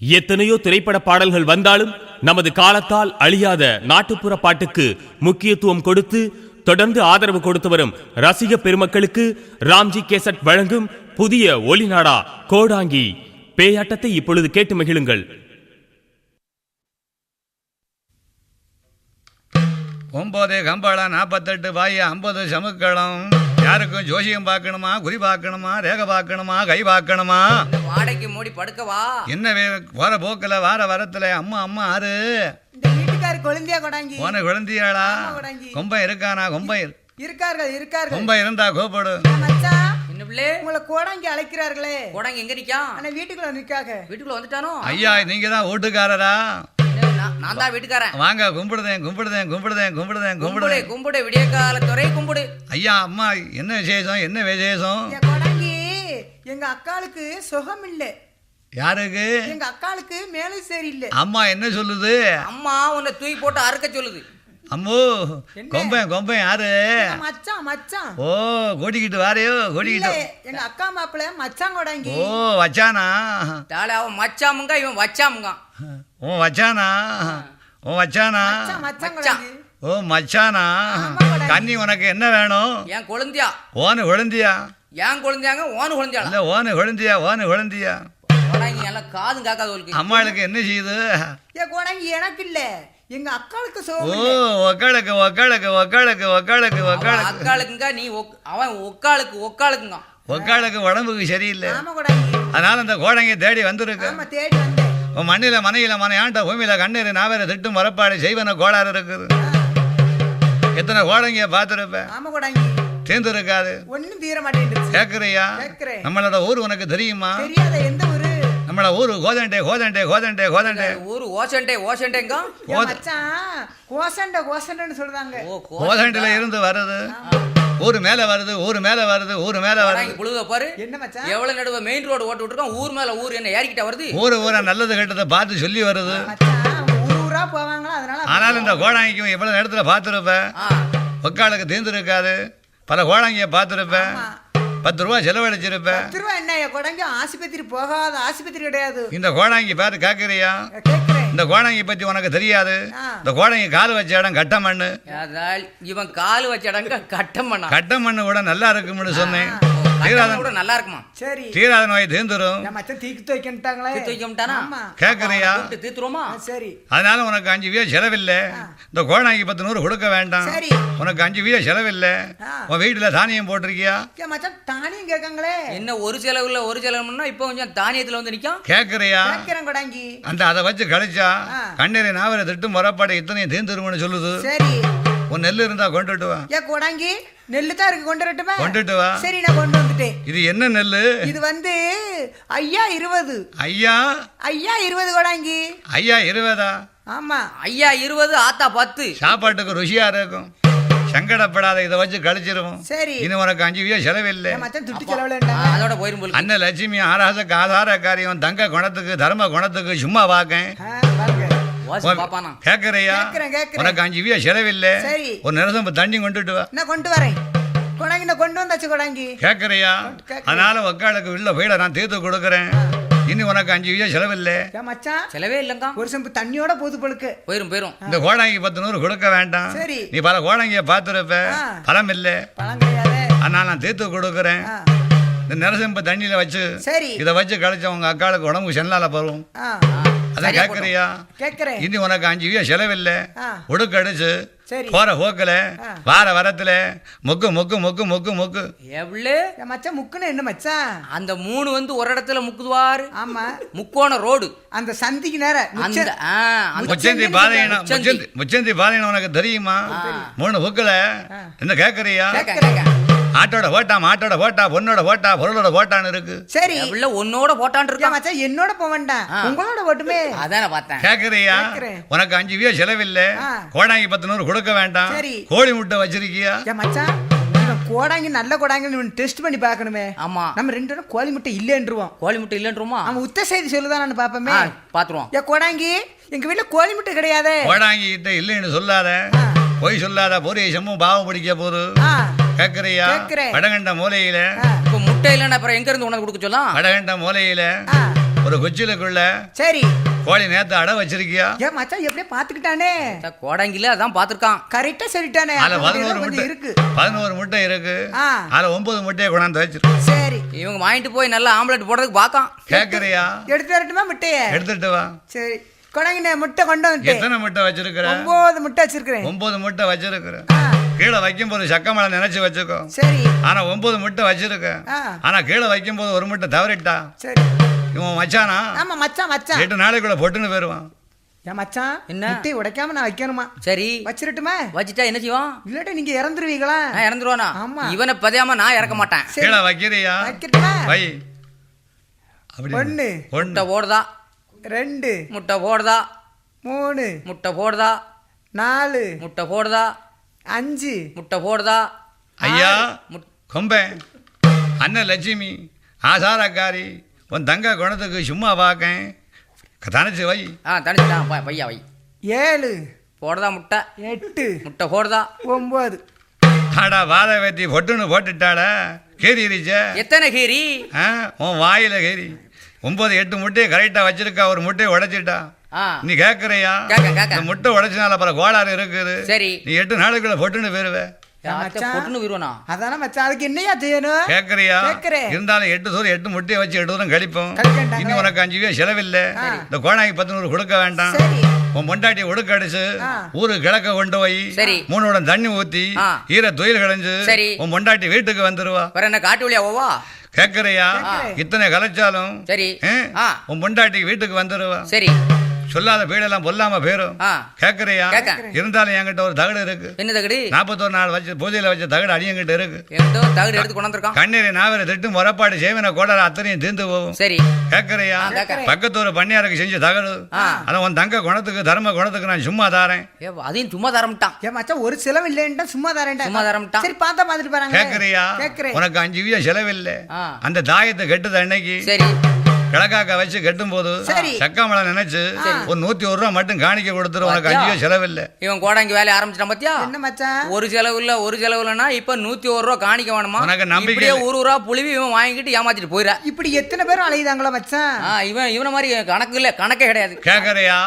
எத்தனையோ திரைப்பட பாடல்கள் வந்தாலும் நமது காலத்தால் அழியாத நாட்டுப்புற பாட்டுக்கு முக்கியத்துவம் கொடுத்து தொடர்ந்து ஆதரவு கொடுத்து வரும் ரசிக பெருமக்களுக்கு ராம்ஜி கேசட் வழங்கும் புதிய ஒலிநாடா கோடாங்கி பேயாட்டத்தை இப்பொழுது கேட்டு மகிழுங்கள். 9 கம்பளம் 48 வாய் 50 சமுக்களம். யாருக்கும் ஜோசியம் பார்க்கணுமா, குறி பார்க்கணுமா, ரேகை பார்க்கணுமா, கை பார்க்கணுமா? வாடகைக்கு மூடி படுக்கவா? என்ன போற போக்கில் வார வரத்துல அம்மா அம்மா ஆறு இந்த வீட்டுக்கார குழந்தையா கொடாங்கி போன குழந்தையாளா? கொம்பை இருக்கானா? கொம்பை இருக்கார்கள். கொம்பை இருந்தா கோப்படு. மச்சான் என்ன பிள்ளை உங்களை கோடாங்கி அழைக்கிறார்களே. கோடாங்க எங்க நிக்கா? ஆனா வீட்டுக்குள்ள நிக்காக. வீட்டுக்குள்ள வந்துட்டானோ? ஐயா நீங்க தான் வீட்டுக்காரரா? நான் தான் வீட்டுக்காரன். வாங்க கும்பிடுதேன். கும்பிடு விடிய காலத்துறை கும்பிடு. ஐயா அம்மா என்ன விசேஷம்? என்ன விசேஷம்? கொடாங்கி எங்க அக்காளுக்கு சுகம் இல்ல. யாருக்கு? எங்க அக்காளுக்கு மேலே சரி இல்ல. அம்மா என்ன சொல்லுது? அம்மா உன்னை தூக்கி போட்டு அறுக்க சொல்லுது. அம்மோ கொம்பை யாரு? மச்சான் ஓ கோடிக்கிட்டு வாரையோ கோடிக்கிட்டு. எங்க அக்கா மாப்பிள்ள மச்சான் கொடாங்கி. ஓ வச்சானா? தாள அவன் மச்சாமுங்க இவன் வச்சாமுங்க. ஓ வச்சானா? மச்சான் ஓ மச்சானா? கண்ணி உனக்கு என்ன வேணும்? என் குழந்தையா? ஓனு குழந்தையா? என் குழந்தையாங்க ஓனு குழந்தையா? இல்ல ஓனு குழந்தையா? கோடாங்கி எல்லாம் காதும் காக்காது. அம்மாளுக்கு என்ன செய்யுது? கொடாங்கி எனக்கு இல்ல, எங்க அக்காளுக்கு சுகம் ஓ இல்ல. அக்காளுக்குங்க நீ அவன் ஒக்காளுக்குங்க. ஒக்காளுக்கு உடம்புக்கு சரியில்லை. ஆமா கொடாங்கி. அதனால இந்த கோடங்கை தேடி வந்திருக்கு. ஆமா தேடி வந்தேன். உன் மண்ணில மனையில மனையாண்ட பூமியில கண்ணீர் நாவேற திட்டும் மரப்பாடு செய்வன கோளாறு இருக்குது. எத்தனை கோடங்கிய பார்த்துருப்பேன். ஆமா கொடாங்கி. தேர்ந்து இருக்காது. ஒன்னும் தீர மாட்டேங்குது. கேக்குறியா? நம்மளோட ஊர் உனக்கு தெரியுமா? தெரியாத. எந்த ஊரு? நம்மள ஊரு கோதண்டே. ஊரு ஓசண்டேங்க. மச்சான் கோசண்டன்னு சொல்றாங்க. கோதண்டில இருந்து வருது. ஊரு மேல வருது. புழுத பாரு. என்ன மச்சான்? எவ்வளவு நடுவ மெயின் ரோடு ஓட்டு விட்டுருக்கான். ஊர் மேல ஊர் என்ன ஏறிக்கிட்ட வருது. ஊரா நல்லது கெட்டதை பார்த்து சொல்லி வருது. மச்சான் ஊரா போவாங்களா? அதனால ஆனாலும் இந்த கோடாங்கிக்கும் எவ்வளவு நேரத்துல பார்த்துருப்பேன். ஒக்காளுக்கு தேர்ந்து இருக்காது. பல கோடாங்கிய பார்த்துருப்பேன். 10 ரூபா செலவழிச்சிருப்பேன். 10 ரூபா என்ன கொடாங்கி? ஆஸ்பத்திரி போகாத ஆஸ்பத்திரி கிடையாது. இந்த கோடாங்கி பேரு கேக்குறியா? கேக்குறேன். இந்த கோடாங்கி பத்தி உனக்கு தெரியாது. இந்த கோடாங்கி கால் வச்ச இடம் கட்ட மண்ணு. இவன் கால் வச்ச இடங்க கட்ட மண்ணு கூட நல்லா இருக்கும்னு சொன்னேன். நல்லா இருக்குமா? சரி. தீராத நோய் தீர்ந்துரும். மச்சான் தீக்கு துவைக்கிட்டாங்களே. கேக்குறியா? தீத்துருமா? சரி. அதனால உனக்கு 5 வீத செலவில்லை. இந்த கோடாங்கி 10 100 கொடுக்க வேண்டாம். சரி. உனக்கு 5 வீத செலவில்லை. உன் வீட்டுல தானியம் போட்டிருக்கியா? மச்சான் தானியம் கேட்காங்களே. என்ன ஒரு செலவுன்னா இப்ப கொஞ்சம் தானியத்துல வந்து நிக்கும். கேக்குறியா? கேக்குறேன் கொடாங்கி. அதை வச்சு கழிச்சா கண்ணீரை நாவரை திட்டும் முறப்பாடு இத்தனையும் தீர்ந்துரும்னு சொல்லுது. சரி. உன் நெல்லு இருந்தா கொண்டுட்டு வா. கொடாங்கி நெல்லு தான் இருக்கு, கொண்டுட்டு வா. சரி நான் கொண்டு வந்துட்டேன். இது என்ன நெல்லு? இது வந்து ஐயா 20. ஐயா 20 கொடாங்கி. ஐயா 20? ஆமா. ஐயா 20 ஆத்தா 10. சாப்பாட்டுக்கு ருசியா இருக்கும். சங்கடப்படாத, இதை வச்சு கழிச்சிருவோம். சரி. இனி உனக்கு 5 வீத செலவில்லை. அதோட போயிரும். அண்ணன் லட்சுமி ஆராசக்கு ஆதார காரியம் தங்க குணத்துக்கு தர்ம குணத்துக்கு சும்மா வாக்கேன். கேக்குறியா? உனக்கு 5 வீத செலவில்லை. ஒரு நிரசம் தண்ணி கொண்டுட்டு வா. நான் கொண்டு வரேன் கொடாங்கி. நான் கொண்டு வந்தாச்சு கொடாங்கி. கேக்குறியா? அதனால ஒக்காளுக்கு உள்ள போயிட நான் தீர்த்து கொடுக்கறேன். இனி உனக்கு 5 வீத செலவில்லை. மச்சான் செலவே இல்லங்க. ஒரு செம்பு தண்ணியோட போது பழுக்கு. போயிரும். இந்த கோடாங்கி 10 100 கொடுக்க வேண்டாம். சரி. நீ பல கோடாங்கிய பார்த்துருப்ப. பழம் இல்லை. பழம் கிடையாது. அதனால நான் தீர்த்து கொடுக்கறேன். இந்த நிரசம்பு தண்ணியில வச்சு இதை வச்சு கழிச்ச உங்க அக்காளுக்கு உடம்பு செல்லால பருவம். அதான் கேக்குறியா? கேக்குறேன். இனி உனக்கு 5 வீத செலவில்லை. உடுக்கடிச்சு சரி. போற போக்குல வார வரத்துல மொக்கு மொக்கு மொக்கு மொக்கு மொக்கு. எவ்வளவு மச்சான் முக்குன்னு என்ன மச்சான்? அந்த 3 வந்து ஒரு இடத்துல முக்குதுவாரு. ஆமா. முக்கோண ரோடு அந்த சந்திக்கு நேர முச்சந்தி பாதையின உனக்கு தெரியுமா? 3 புக்குல என்ன கேக்குறியா? ஆட்டோட போட்டா பொண்ணோட போட்டா பொருளோட போட்டான்னு இருக்கு. சரி. உன்னோட போட்டான் இருக்கா மச்சான்? என்னோட போக வேண்டாம், உங்களோட போட்டுமே. அதான பார்த்தேன். கேக்குறியா? உனக்கு 5 வீத செலவில்லை. கோடாங்கி 10 100 கொடுக்க வேண்டாம். கோழி முட்டை வச்சிருக்கியா? மச்சான் கோடாங்கி நல்ல கோடாங்கி டெஸ்ட் பண்ணி பார்க்கணுமே. ஆமா. நம்ம 2 பேரும் கோழி முட்டை இல்லைன்றுவோம். அவன் உத்த செய்தி சொல்லுதான் பாப்பமே. பாத்துருவோம். கோடாங்கி எங்க வீட்டுல கோழி முட்டை கிடையாது. கோடாங்கி கிட்ட இல்லைன்னு சொல்லாத, பொய் சொல்லாத. பொரிய செம்மும் பாவம் பிடிக்க போது. கேக்குறியா? வடகண்ட மூலையில முட்டை இல்லைன்னா அப்புறம் எங்க இருந்து உனக்கு கொடுக்க சொல்லலாம்? வடகண்ட மூலையில ஒரு குச்சிலுக்குள்ள சரி கோழி நேத்து அடை வச்சிருக்கியா? ஏன் மச்சான் எப்படியே பாத்துக்கிட்டானே கோடாங்கில அதான் பாத்துருக்கான். கரெக்டா சொல்லிட்டானே. அதுல அப்ப 11 கொஞ்சம் முட்டை இருக்கு. 11 முட்டை இருக்கு. ஆ. அதுல 9 முட்டையை கொண்டாந்து வச்சிருக்கு. சரி இவங்க வாங்கிட்டு போய் நல்லா ஆம்லெட் போடுறதுக்கு பாக்கான். கேக்குறியா? எடுத்து வரட்டுமா முட்டைய? எடுத்துட்டு வா. சரி கொடாங்கினே முட்டை கொண்டு வந்து. எத்தனை முட்டை வச்சிருக்கிற? 9 முட்டை வச்சிருக்கிறேன். 9 முட்டை வச்சிருக்கிற. ஆ, கீழே வைக்கும் போது சக்கமலை நினைச்சு வச்சுக்கோ. சரி ஆனா 9 முட்டை வச்சிருக்க. ஆ. ஆனா கீழே வைக்கும் போது ஒரு முட்டை தவறிட்டா. சரி இவன் மச்சானா ஆமா மச்சான் மச்சான். 8 நாளைக்குள்ள பொட்டுன்னு போயிருவான். ஏன் மச்சான் என்ன? முட்டையை உடைக்காம நான் வைக்கணுமா? சரி வச்சிரட்டுமா? வச்சுட்டா என்ன செய்வான்? இல்லாட்டி நீங்க இறந்துருவீங்களா? நான் இறந்துருவானா? ஆமா. இவனை பதியாம நான் இறக்க மாட்டேன். சரி. கீழே வைக்கிறியா? வைக்கட்டுமா? வை. அப்படி ஒண்ணு முட்டை போடுதா, 2 முட்டை போடுதா, 3 முட்டை போடுதா, 4 முட்டை போடுதா, 5 முட்டை போடுதா. ஐயா முட்- கொம்பேன் அண்ணன் லட்சுமி ஆசாரக்காரி உன் தங்க குணத்துக்கு சும்மா பார்க்கேன் தனிச்சு வை. தனிச்சுட்டான் பையா வை. 7 போடுதா முட்டை, 8 முட்டை போடுதா. 9 ஆடா வாத வெட்டி பொட்டுன்னு போட்டுட்டாட கேரிச்ச எத்தனை கீரி? உன் வாயில கேரி 9 8 முட்டையை கரெக்டா வச்சிருக்கா. ஒரு முட்டையை உடைச்சிட்டா. ஆ, நீ கேக்குறியா? கேக்கேன், கேக்கேன். இந்த முட்டை உடைச்சனால பல கோளாறு இருக்குது. சரி. நீ 8 நாளுக்குள்ள பொட்டுன்னு போயிருவ. மச்சான். பொட்டுன்னு விருவனா? அதான மச்சான் அதுக்கு என்னையா செய்யணும்? கேக்குறியா? கேக்குறேன். இருந்தாலும் 8 சோறு 8 முட்டையை வச்சு 8 தூரம் கழிப்போம். கழிக்கண்டாங்க. இன்னும் உனக்கு 5 ரூபா செலவில்ல. இந்த கோணாய்க்கு 10 கொடுக்க வேண்டாம். சரி உன் பொண்டாட்டி ஒடுக்க அடிச்சு ஆ. ஊரு கிழக்க கொண்டு போய் சரி. 3 உடன் தண்ணி ஊத்தி ஆ. ஈர துயில் களைஞ்சு சரி. உன் பொண்டாட்டி வீட்டுக்கு வந்துருவா. வேற என்ன காட்டு வழியா போவா? கேக்குறியா? கேக்குறேன். இத்தனை கலைச்சாலும் சரி. ஆ, உன் பொண்டாட்டி வீட்டுக்கு வந்துருவா. சரி. சொல்லாத வீடெல்லாம் பொல்லாம போயிரும். ஆ, கேக்குறியா? கேக்கேன். இருந்தாலும் என்கிட்ட ஒரு தகடு இருக்கு. என்ன தகடு? 41 நாள் வச்சு பூஜையில வச்ச தகடு அடியங்கிட்ட இருக்கு. என்கிட்ட ஒரு தகடு எடுத்து கொண்டாந்துருக்கான். கண்ணீரை நாவரை திட்டு முறப்பாடு செய்வன கோடர அத்தனையும் தீர்ந்து போகும். சரி. கேக்குறியா? கேக்கேன். பக்கத்து ஒரு பண்ணியாருக்கு செஞ்ச தகடு. ஆ. அத உன் தங்க குணத்துக்கு தர்ம குணத்துக்கு நான் சும்மா தாரேன். அதையும் சும்மா தரமிட்டான். ஏன் மச்சான் ஒரு செலவு இல்லைன்ட்டா சும்மா தரேன்டா. சும்மா தரமிட்டான். சரி பார்த்தா பார்த்துட்டு போறாங்க. கேக்குறியா? கேக்குறேன். உனக்கு 5 வீதம் செலவில்லை. ஆ. அந்த தாயத்தை கெட்டுது அன்னைக்கு சரி. கிழக்காக்க வச்சு கட்டும் போது சரி. சக்காமலை நினைச்சு ஒரு 101 ரூபா மட்டும் காணிக்க கொடுத்துரு. உனக்கு 5 வீதம் செலவில்லை. இவன் கோடாங்கி வேலையை ஆரம்பிச்சிட்டான் பாத்தியா? என்ன மச்சான்? ஒரு செலவு இல்ல, ஒரு செலவு இல்லைன்னா இப்ப 101 ரூபா காணிக்க வேணுமா? உனக்கு நம்பிக்கை இப்படியே இல்லை. 1 ரூபா புளிவி இவன் வாங்கிட்டு ஏமாத்திட்டு போயிடா. இப்படி எத்தனை பேரும் அலையுதாங்களா மச்சான்? இவன மாதிரி கணக்கு இல்ல, கணக்கே கிடையாது. கேக்குறியா?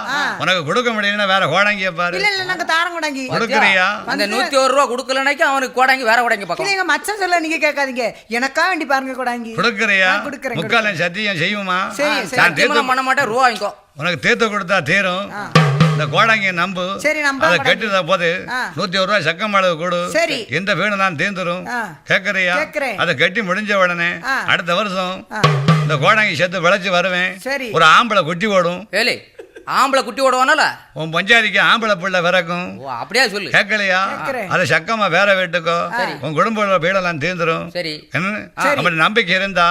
உனக்கு கொடுக்க முடியலன்னா வேற கோடாங்கிய பாரு. இல்ல இல்ல நாங்க தாரம் கொண்டாங்கி. கொடுக்குறியா? அந்த 101 ரூபா கொடுக்கலனாக்கி அவனுக்கு கோடாங்கி வேற கோடாங்கி இல்ல பார்க்கலாம். எங்க மச்சான் சொல்ல நீங்க கேட்காதீங்க. எனக்கா வேண்டி பாருங்க கொண்டாங்கி. கொடுக்குறியா? நான் கொடுக்குறேன், முக்கால சத்தியம் செய்யுமா? சரி, சரி. நான் தீர்த்து பண்ண மாட்டேன், ரூபா வாங்கிக்கோ. உனக்கு தீர்த்து கொடுத்தா தீரும். இந்த கோடாங்கிய நம்பு. சரி, நம்புறேன் அதை கோடாங்கி. கட்டுத போது ஆ. 101 ரூபாய் சக்கம் அளவு கொடு. சரி. எந்த வீடு நான் தீர்ந்துரும். ஆ. கேக்குறியா? கேக்குறேன். அதை கட்டி முடிஞ்ச உடனே ஆ. அடுத்த வருஷம் ஆ. இந்த கோடாங்கி சேர்த்து விளைச்சு வருவேன். சரி. ஒரு ஆம்பளை குட்டி ஓடும். ஏலே, ஆம்பளை குட்டி ஓடுவானால? உன் பஞ்சாதிக்கு ஆம்பளை பிள்ளை பிறக்கும். ஓ, அப்படியே சொல்லு. கேட்கலையா? கேக்குறேன். அதை சக்கமா வேற வீட்டுக்கோ சரி. உன் குடும்ப வீடெல்லாம் தீர்ந்துரும். சரி. என்ன? சரி. அப்படி நம்பிக்கை இருந்தா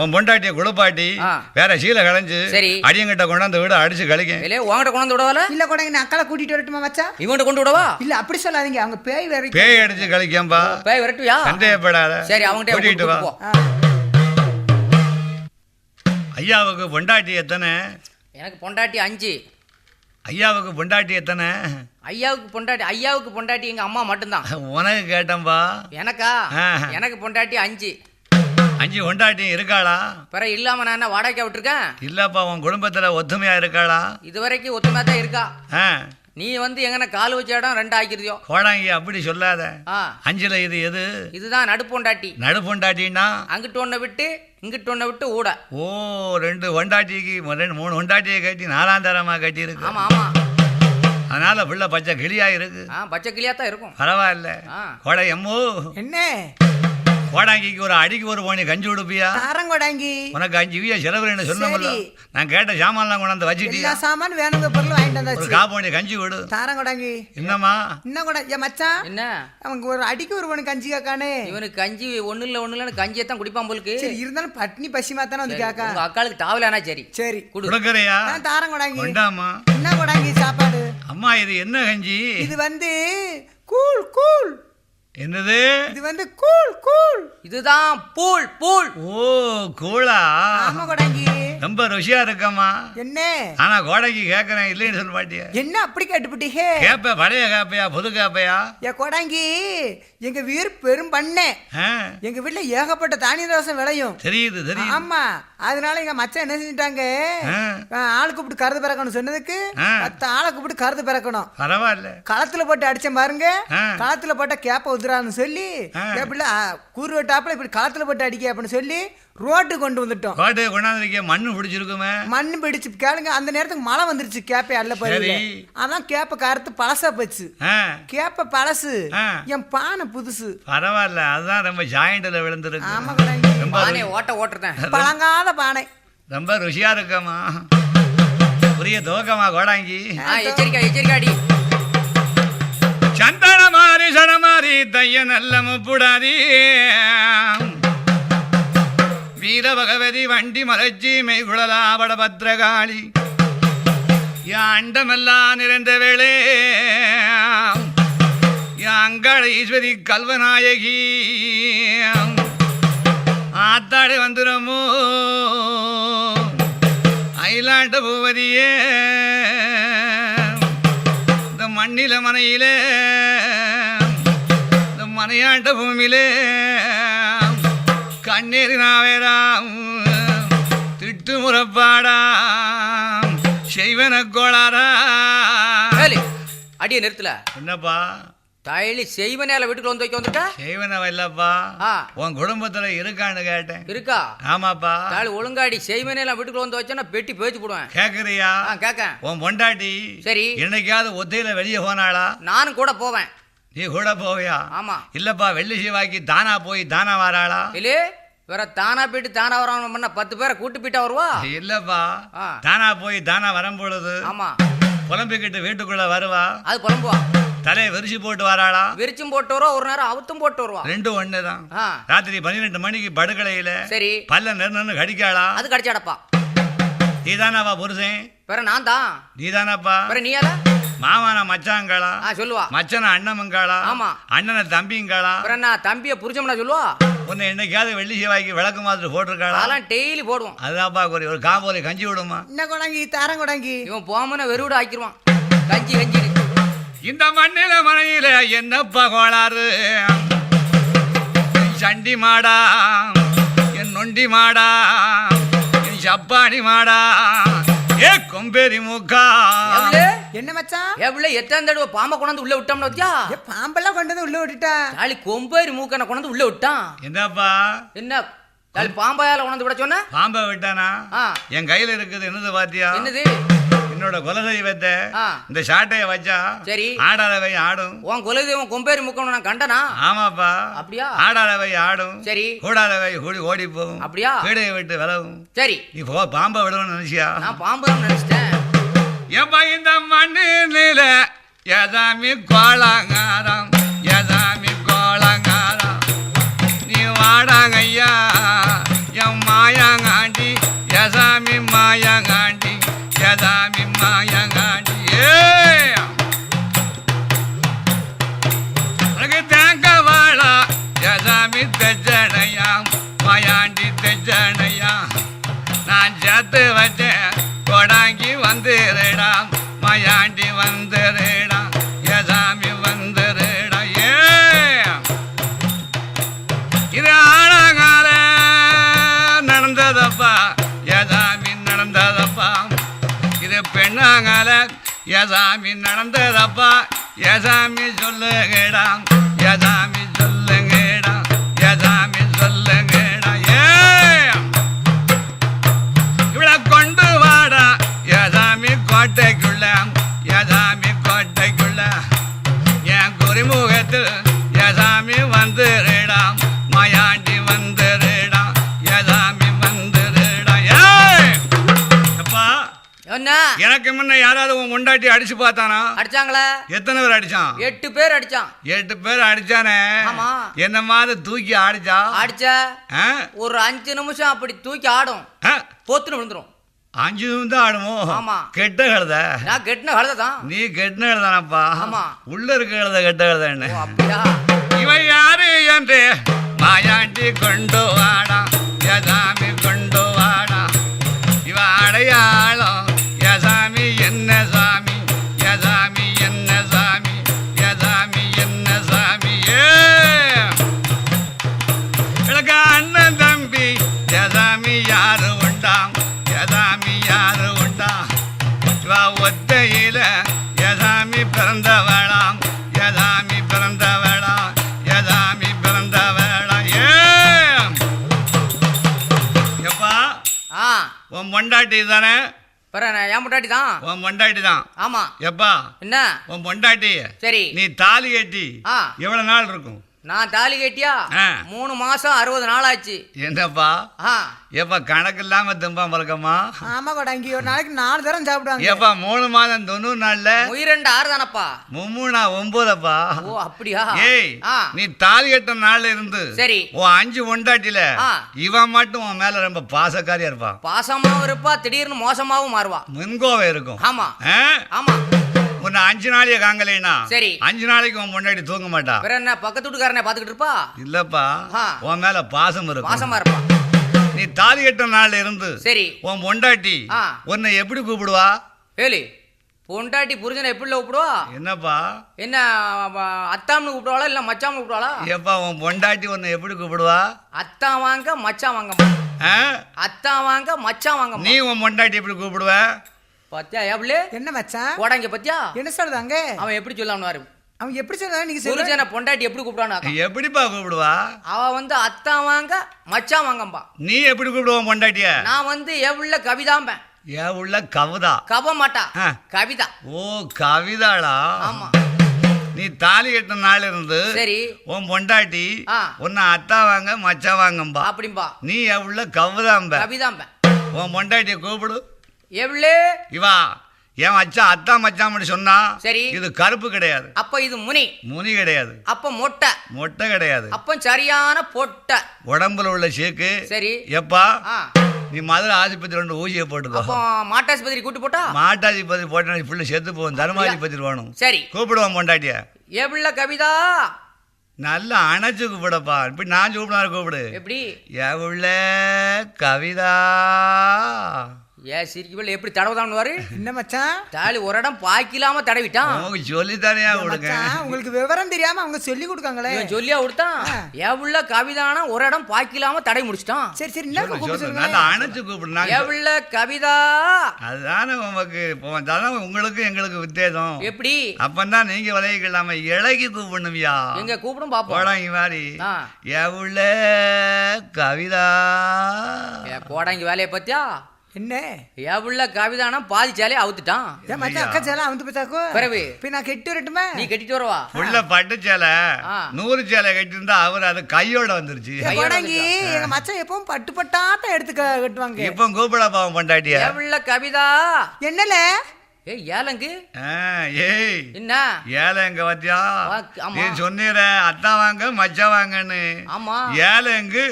உன் பொண்டாட்டிய குளிப்பாட்டி ஆ. வேற சீலை களைஞ்சு சரி. அடியங்கிட்ட கொண்டாந்து வீட அடிச்சு கழிக்க. ஏலே, உன்கிட்ட கொண்டு விடவால? இல்ல கொண்டாங்கி நான் அக்கால கூட்டிட்டு வரட்டுமா மச்சான்? இவன்கிட்ட கொண்டு விடவா? இல்ல அப்படி சொல்லாதீங்க. அவங்க பேய் வேற. பேய் அடிச்சு கழிக்கம்பா. பேய் விரட்டுவியா? சந்தேகப்படாத. சரி, அவன்கிட்ட கூட்டிட்டு வா. போ. ஐயாவுக்கு பொண்டாட்டி எத்தனை? எனக்கு பொண்டாட்டி 5. ஐயாவுக்கு பொண்டாட்டி எத்தனை? ஐயாவுக்கு பொண்டாட்டி எங்க அம்மா மட்டும்தான். உனக்கு கேட்டம்பா. எனக்கா? ஆ. எனக்கு பொண்டாட்டி 5. 5 பொண்டாட்டி இருக்காளா? பிற இல்லாம நான் என்ன வாடகை விட்டுருக்கேன்? இல்லப்பா, உன் குடும்பத்துல ஒத்துமையா இருக்காளா? இதுவரைக்கும் ஒத்துமையா தான் இருக்கா. ஆ. நீ எங்கன கால் வச்ச இடம் 2 ஆக்கிருதியோ. கோடாங்கி அப்படி சொல்லாத. ஆ, 5ல இது எது? இதுதான் நடுப்பொண்டாட்டி. நடு பொண்டாட்டின்னா? அங்கிட்டு ஒண்ண விட்டு இங்கிட்டு ஒண்ண விட்டு ஊட. ஓ, 2 பொண்டாட்டிக்கு 3 பொண்டாட்டியை கட்டி 4ஆம் தரமா கட்டி இருக்கு. ஆமா ஆமா. அதனால பிள்ளை பச்சை கிளியா இருக்கு. பச்சை கிளியா தான் இருக்கும். பரவாயில்ல. ஆ. கோடை எம்மோ, என்ன கோடாங்கிக்கு ஒரு அடிக்கு ஒரு போனி கஞ்சி கொடுப்பியா? தாரம் கொண்டாங்கி. உனக்கு 5 வீய செலவுன்னு சொன்னோம்ல. சரி. நான் கேட்ட சாமான்லாம் கொண்டாந்து எல்லா வச்சுட்டியா? சாமான் வேணுங்க பொருள் வாங்கிட்டு ஒரு வந்தாச்சு. காப்போனி கஞ்சி கொடு. தாரம் கொண்டாங்கி. என்னம்மா? இன்னும் கூட ஏன் மச்சான் என்ன அவங்க ஒரு அடிக்கு ஒரு பொண்ணு கஞ்சி காக்கானே. இவனுக்கு கஞ்சி ஒண்ணு இல்லன்னு கஞ்சியை தான் குடிப்பான் போலுக்கு. சரி இருந்தாலும் பட்னி பசிமா தானே வந்து கேக்கா. உங்க அக்காளுக்கு டாவலானா சரி சரி குடு. கொடுக்கறியா? நான் தாரம் கொண்டாங்கி. கொண்டாமா. என்ன கொண்டாங்கி சாப்பாடு? அம்மா இது என்ன கஞ்சி? இது வந்து கூல் கூல் என்னது இது வந்து கூழ் கூழ். இதுதான் பூள் பூள். ஓ கூழா ஆமா கோடாங்கி. ரொம்ப ருசியா இருக்கம்மா. என்ன ஆனா கோடைக்கு கேக்குறேன் இல்லைன்னு சொல்ல மாட்டியா? என்ன அப்படி கேட்டுப்பிட்டீங்க? கேப்ப பழைய கேப்பையா புது கேப்பையா? ஏ கோடாங்கி, எங்க வீர் பெரும் பண்ணை. ஆ, எங்க வீட்டுல ஏகப்பட்ட தானிய தோசை விளையும். தெரியுது தெரியுது. ஆமா, அதனால எங்க மச்சான் என்ன செஞ்சுட்டாங்க, ஆள் கூப்பிட்டு கருது பிறக்கணும் சொன்னதுக்கு 10 ஆளை கூப்பிட்டு கருது பிறக்கணும். பரவாயில்ல. களத்துல போட்டு அடிச்சேன் பாருங்க. களத்துல போட்ட கேப்ப உதுறான்னு சொல்லி எப்படில கூறு வெட்டாப்புல இப்படி களத்துல போட்டு அடிக்க அப்படின்னு சொல்லி ரோட்டு கொண்டு வந்துட்டோம். கோட்டையை கொண்டாந்துருக்கே மண்ணு பிடிச்சிருக்குமே. மண்ணு பிடிச்சு கேளுங்க, அந்த நேரத்துக்கு மழை வந்துருச்சு. கேப்பை அல்ல பாருங்க. அதான் கேப்ப கருத்து பழசா போச்சு. கேப்ப பழசு, என் பானை புதுசு. பரவாயில்ல, அதுதான் ரொம்ப ஜாயிண்ட்ல விழுந்துருக்கு. ஆமா, பானை ஓட்டுறேன். பழங்காத பானை. ரொம்ப ருசியா இருக்கம்மா. புரிய தோக்கமா கோடாங்கி. எச்சரிக்காடி. சந்தன மாறி சடமாரி தைய நல்ல முப்புடாதி வீர பகவதி வண்டி மலர்ச்சி மெய்குழலாபட பத்ரகாளி யாண்டமெல்லாம் நிறைந்த வேளே அங்காள ஈஸ்வரி கல்வநாயகி ஆத்தாடு வந்துடுமோ அயிலாண்ட பூவதியே இந்த மண்ணில மனையிலே இந்த மனையாண்ட பூமியிலே கண்ணீர் நாவேராம் திட்டு முறப்பாடாம் செய்வன கோளாரா. அடிய நிறுத்தல. என்னப்பா தாயலி செய்வனையால வீட்டுக்குள்ள வந்து வைக்க வந்துட்டா? செய்வனவ இல்லப்பா, உன் குடும்பத்துல இருக்கான்னு கேட்டேன். இருக்கா? ஆமாப்பா. தாயலி ஒழுங்காடி செய்வனையால வீட்டுக்குள்ள வந்து வச்சா பெட்டி பேச்சு போடுவேன். கேக்குறியா? கேக்க. உன் பொண்டாட்டி சரி என்னைக்காவது ஒத்தையில வெளியே போனாளா? நானும் கூட போவேன். நீ கூட போவியா? ஆமா. இல்லப்பா, வெள்ளி சிவாக்கி தானா போய் தானா வராளா? இல்ல வேற தானா போயிட்டு தானா வராம 10 பேரை கூட்டு போயிட்டா வருவா? இல்லப்பா, தானா போய் தானா வரும் பொழுது ஆமா புலம்பிக்கிட்டு வீட்டுக்குள்ள வருவா. அது புலம்புவா. தலையை விரிச்சு போட்டு வராளா? விரிச்சும் போட்டு வருவா, ஒரு நேரம் அவுத்தும் போட்டு வருவா. ரெண்டும் ஒண்ணுதான். ராத்திரி 12 மணிக்கு படுக்கலையில சரி பல்ல நெருன்னு கடிக்காளா? அது கடிச்சாடப்பா. நீதானாப்பா புருஷன்? வேற நான் தான். நீதானாப்பா? வேற நீயால? மாமான மச்சாங்களா? சொல்லுவா. மச்சன அண்ணமங்களா? ஆமா. அண்ணனை தம்பிங்களா? வேற நான் தம்பிய புரிச்சோம்னா சொல்லுவா. உன்னை என்னைக்காவது வெள்ளி சிவாய்க்கு விளக்கு மாதிரி போட்டிருக்காளா? அதெல்லாம் டெய்லி போடுவோம். அதுதான்ப்பா ஒரு காம்போலி கஞ்சி விடுமா? என்ன கொடாங்கி தாரம் கொடாங்கி. இவன் போமன வெறுவிட ஆக்கிடுவான். கஞ்சி கஞ்சி. இந்த மண்ணில மனையில என்னப்பா கோளாறு? சண்டி மாடா, என் நொண்டி மாடா, என் சப்பானி மாடா, ஏ கொம்பேரி மூக்கா. என்ன மச்சான்? எவ்வளவு எத்தனை தடவை பாம்பை கொண்டாந்து உள்ள விட்டோம்னு வச்சா? பாம்பெல்லாம் கொண்டு வந்து உள்ள விட்டுட்டா. தாலி கொம்பேரி மூக்கனை கொண்டாந்து உள்ள விட்டான். என்னப்பா? என்ன தாலி பாம்பாயால கொண்டாந்து விட சொன்ன? பாம்பை விட்டானா? என் கையில இருக்குது என்னது பாத்தியா? என்னது? என்னோட குலதெய்வத்தை இந்த சாட்டைய வச்சா சரி ஆடாதவை ஆடும். உன் குலதெய்வம் கொம்பேரி முக்கணும் நான் கண்டனா? ஆமாப்பா. அப்படியா? ஆடாதவை ஆடும். சரி. கூடாதவை ஓடி போகும். அப்படியா? வீடையை விட்டு விலகும். சரி. நீ பாம்பை விடணும்னு நினைச்சியா? நான் பாம்பு தான் நினைச்சிட்டேன். எப்ப இந்த மண்ணில எதாமி கோளாங்காரம், எதாமி கோளாங்காரம், நீ வாடாங்கய்யா என் மாயாங்காண்டி, எதாமி மாயாங்காண்டி, எதாமி மாயாங்காண்டி. உனக்கு தேங்க வாழா எதாமி தெஜனையாம் மாயாண்டி தெஜனையா. நான் சேர்த்து வச்சேன் கொடாங்கி வந்துடா மாயாண்டி வந்துடா எதாமி வந்துடா. இது ஆழங்கால நடந்ததப்பா, எதாமி நடந்ததப்பா. இது பெண்ணாங்கால எதாமி நடந்ததப்பா. எதாமி சொல்லுங்கடா, எதாமி சொல்லுங்கடா, எதாமி சொல்லுங்கடா. இவளை கொண்டு வாடா எதாமி கோட்டைக்குள்ள, எதாமி கோட்டைக்குள்ள. என் குறிமுகத்தில் எதாமி வந்துடா மாயாண்டி வந்துடா எதாமி வந்துடா. அப்பா என்ன எனக்கு முன்ன யாராவது உன் முண்டாட்டி அடிச்சு பார்த்தானா? அடிச்சாங்களா? எத்தனை பேர் அடிச்சான்? 8 பேர் அடிச்சான். 8 பேர் அடிச்சானே. ஆமா. என்ன மாதிரி தூக்கி ஆடிச்சா? அடிச்சா ஒரு 5 நிமிஷம் அப்படி தூக்கி ஆடும், போத்துன்னு விழுந்துரும். 5 நிமிஷம் தான் ஆடுமோ? ஆமா. கெட்ட கழுத. நான் கெட்டின கழுதான். நீ கெட்டின கழுதானப்பா? ஆமா. உள்ள இருக்க கழுத கெட்ட கழுத என்ன? அப்படியா? இவன் யாரு என்று மாயாண்டி கொண்டு வாடா யசாமி கொண்டு வாடா இவ அடையாளம் யசாமி என்ன சாமி யசாமி என்ன சாமி யசாமி என்ன சாமி எனக்கு அண்ணன் தம்பி யசாமி யாரு உண்டாம் யசாமி யாரு உண்டாம் இவ ஒத்தையில யசாமி பிறந்தவளாம் யசாமி பிறந்தவளாம் யசாமி பிறந்தவளாம் எப்பா ஆ உன் பொண்டாட்டி தானே என் முட்டாட்டி தான் உன் பொண்டாட்டி தான் ஆமா எப்பா என்ன உன் பொண்டாட்டி சரி நீ தாலி கட்டி ஆ எவ்வளவு நாள் இருக்கும் நான் தாலி கட்டியா ஆ. 3 மாசம் 60 நாள் ஆச்சு என்னப்பா ஆ எப்ப கணக்கு இல்லாம திம்பா பழக்கமா ஆமா கொடாங்கி ஒரு நாளைக்கு 4 தரம் சாப்பிடுவாங்க எப்பா 3 மாதம் 90 நாள்ல உயிரெண்டு 6 தானப்பா மும்மூணா 9அப்பா ஓ அப்படியா ஏய் ஆ நீ தாலி கட்ட நாள்ல இருந்து சரி உன் 5 பொண்டாட்டில ஆ. இவன் மட்டும் உன் மேல ரொம்ப பாசக்காரியா இருப்பா பாசமாவும் இருப்பா திடீர்னு மோசமாவும் மாறுவா முன்கோவை இருக்கும் ஆமா ஆ? ஆமா உன்னை 5 நாளைக்கு காங்கலைனா சரி 5 நாளைக்கு உன் பொண்டாட்டி தூங்க மாட்டா வேற என்ன பக்கத்து வீட்டுக்காரனை பாத்துக்கிட்டு இருப்பா இல்லப்பா ஆ. உன் மேல பாசம் இருக்கும் பாசமா இருப்பா நீ தாலி கட்ட நாள்ல இருந்து சரி உன் பொண்டாட்டி ஆ. உன்னை எப்படி கூப்பிடுவா ஏலி பொண்டாட்டி புரிஞ்சனை எப்படி கூப்பிடுவா என்னப்பா என்ன அத்தாம்னு கூப்பிடுவாளா இல்ல மச்சாம்னு கூப்பிடுவாளா எப்பா உன் பொண்டாட்டி உன்னை எப்படி கூப்பிடுவா அத்தா வாங்க மச்சான் வாங்கம்மா ஆ? அத்தா வாங்க மச்சான் வாங்கம்மா நீ உன் பொண்டாட்டி எப்படி கூப்பிடுவ பாத்தியா எவ்வளவு என்ன மச்சான் போடாங்க பாத்தியா என்ன சொல்றாங்க அவன் எப்படி சொல்லாம அவங்க எப்படி சொல்றாங்க நீங்க சொல்லுங்க புரிஞ்சனை பொண்டாட்டி எப்படி கூப்பிடுவானா எப்படிப்பா கூப்பிடுவா அவ வந்து அத்தா வாங்க மச்சான் வாங்கம்பா நீ எப்படி கூப்பிடுவ உன் பொண்டாட்டிய நான் வந்து எவ்வளவு கவிதாம்பேன் ஏன் உள்ள கவிதா கவ மாட்டா ஆ. கவிதா ஓ கவிதாளா ஆமா நீ தாலி கட்ட நாள் இருந்து சரி உன் பொண்டாட்டி ஆ. உன்னை அத்தா வாங்க மச்சா வாங்கம்பா அப்படிம்பா நீ எவ்வளவு கவிதாம்ப கவிதாம்பேன் உன் பொண்டாட்டிய கூப்பிடு எவ்வளவு இவா என் மச்சான் அத்தா மச்சான் சொன்னா சரி. இது கருப்பு கிடையாது அப்ப இது முனி முனி கிடையாது அப்ப மொட்டை மொட்டை கிடையாது அப்ப சரியான பொட்டை உடம்புல உள்ள சேக்கு சரி எப்பா ஆ நீ மதுரை ஆஸ்பத்திரி 2 ஊசியை போட்டுக்கோ அப்போ மாட்டாஸ்பத்திரி கூட்டு போட்டா மாட்டாதிபதி போட்டா நீ ஃபுல்லு செத்து போகும் தர்மாதிபதி வேணும் சரி கூப்பிடுவான் பொண்டாட்டிய எவ்வளவு கவிதா நல்லா அணைச்சு கூப்பிடப்பா இப்படி நான் கூப்பிடு எப்படி எவ்வள கவிதா சிரிக்கவில்லை எப்படி தடவுதான்னு என்ன மச்சான் தாலி ஒரு இடம் பாய்க்கலாம தடவிட்டான் உங்களுக்கு சொல்லித்தானே கொடுங்க மச்சான், உங்களுக்கு விவரம் தெரியாம அவங்க சொல்லி கொடுக்காங்களே இவன் சொல்லியா கொடுத்தான் எவ்வளவு கவிதானா ஒரு இடம் பாய்க்கலாம தடவி முடிச்சிட்டான் சரி சரி என்ன கூப்பிட சொல்லு, சொல்லுங்க நல்லா அணைச்சு கூப்பிடு எவ்வளவு கவிதா அதுதானே உமக்கு அதான் உங்களுக்கு எங்களுக்கு வித்தியாசம் எப்படி அப்பந்தான் நீங்க விளையிக்கலாம இலகி கூப்பிடணும்யா எங்க கூப்பிடும் பாப்போம் போடாங்க மாதிரி ஆ. எவ்வள கவிதா கோடாங்க வேலையை பத்தியா என்ன எவ்வளவு கவிதானா பாதி சேலையை அவுத்துட்டான் ஏன் மச்சான் அக்கா சேலை அவந்து போச்சாக்கோ பிறகு இப்ப நான் கெட்டு வரட்டுமா நீ கட்டிட்டு வரவா உள்ள பட்டு சேலை ஆ. 100 சேலை கட்டியிருந்தா அவர் அது கையோட வந்துருச்சு போடாங்கி எங்க மச்சான் எப்பவும் பட்டு பட்டாத்தான் எடுத்து கட்டுவாங்க இப்ப கூப்பிட பாவம் பொண்டாட்டிய எவ்வளவு கவிதா என்னல ஏய் ஏலங்கு ஏய் என்ன ஏழை எங்க பாத்தியா ஆமா. நீ சொன்னீர அத்தா வாங்க மச்சா வாங்கன்னு ஆமா ஏழை எங்கு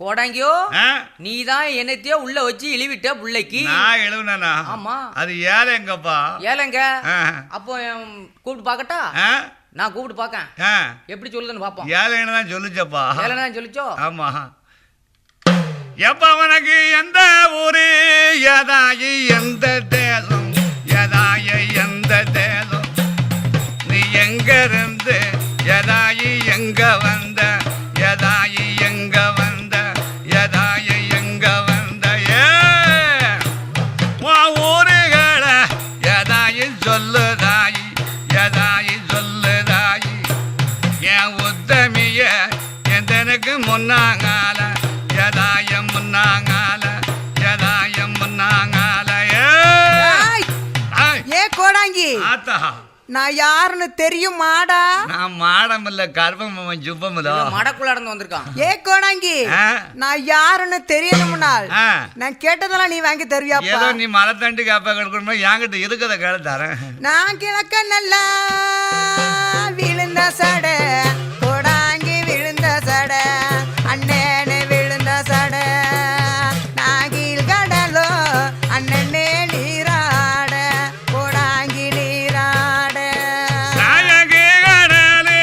கோடாங்கியோ ஆ? நீதான் என்னத்தையோ உள்ள வச்சு இழிவிட்ட புள்ளைக்கு நான் எழுவுனா ஆமா அது ஏழை எங்கப்பா ஏலங்க ஆ. அப்போ கூப்பிட்டு பாக்கட்டா ஆ? நான் கூப்பிட்டு பாக்கேன் ஆ. எப்படி சொல்லுதுன்னு பாப்போம் ஏழைன்னு தான் சொல்லுச்சப்பா ஏலனா சொல்லிச்சோ ஆமா எப்ப உனக்கு எந்த ஊரு எதாயி எந்த தேசம் எதாயி எந்த தேசம் நீ எங்க இருந்து எதாயி எங்க வந்த எதாயி எங்க வந்த எதாயி எங்க வந்த உன் ஊருகளை எதாயி சொல்லுதாயி எதாயி சொல்லுதாயி என் உத்தமிய எந்தனுக்கு முன்னாங்கால எதாயம் முன்னாங்கால எதாயம் முன்னாங்கால ஏ கோடாங்கி ஆத்தா நான் யாருன்னு தெரியும் மாடா நான் மாடம் இல்ல கர்ப்பம் சுப்பம் மடக்குள்ள நடந்து வந்திருக்கான் ஏ கோடாங்கி நான் யாருன்னு தெரியணும்னால் நான் கேட்டதெல்லாம் நீ வாங்கி தருவியாப்பா ஏதோ நீ மலை தண்டு காப்பா கொடுக்கணும் என்கிட்ட இருக்கத கேள தரேன் நான் கிழக்க நல்லா விழுந்த சடை கோடாங்கி விழுந்த சடை அண்ணனே விழுந்த சடை நாகில் கடலோ அண்ணனே நீராட கோடாங்கி நீராட நாயகி கடலே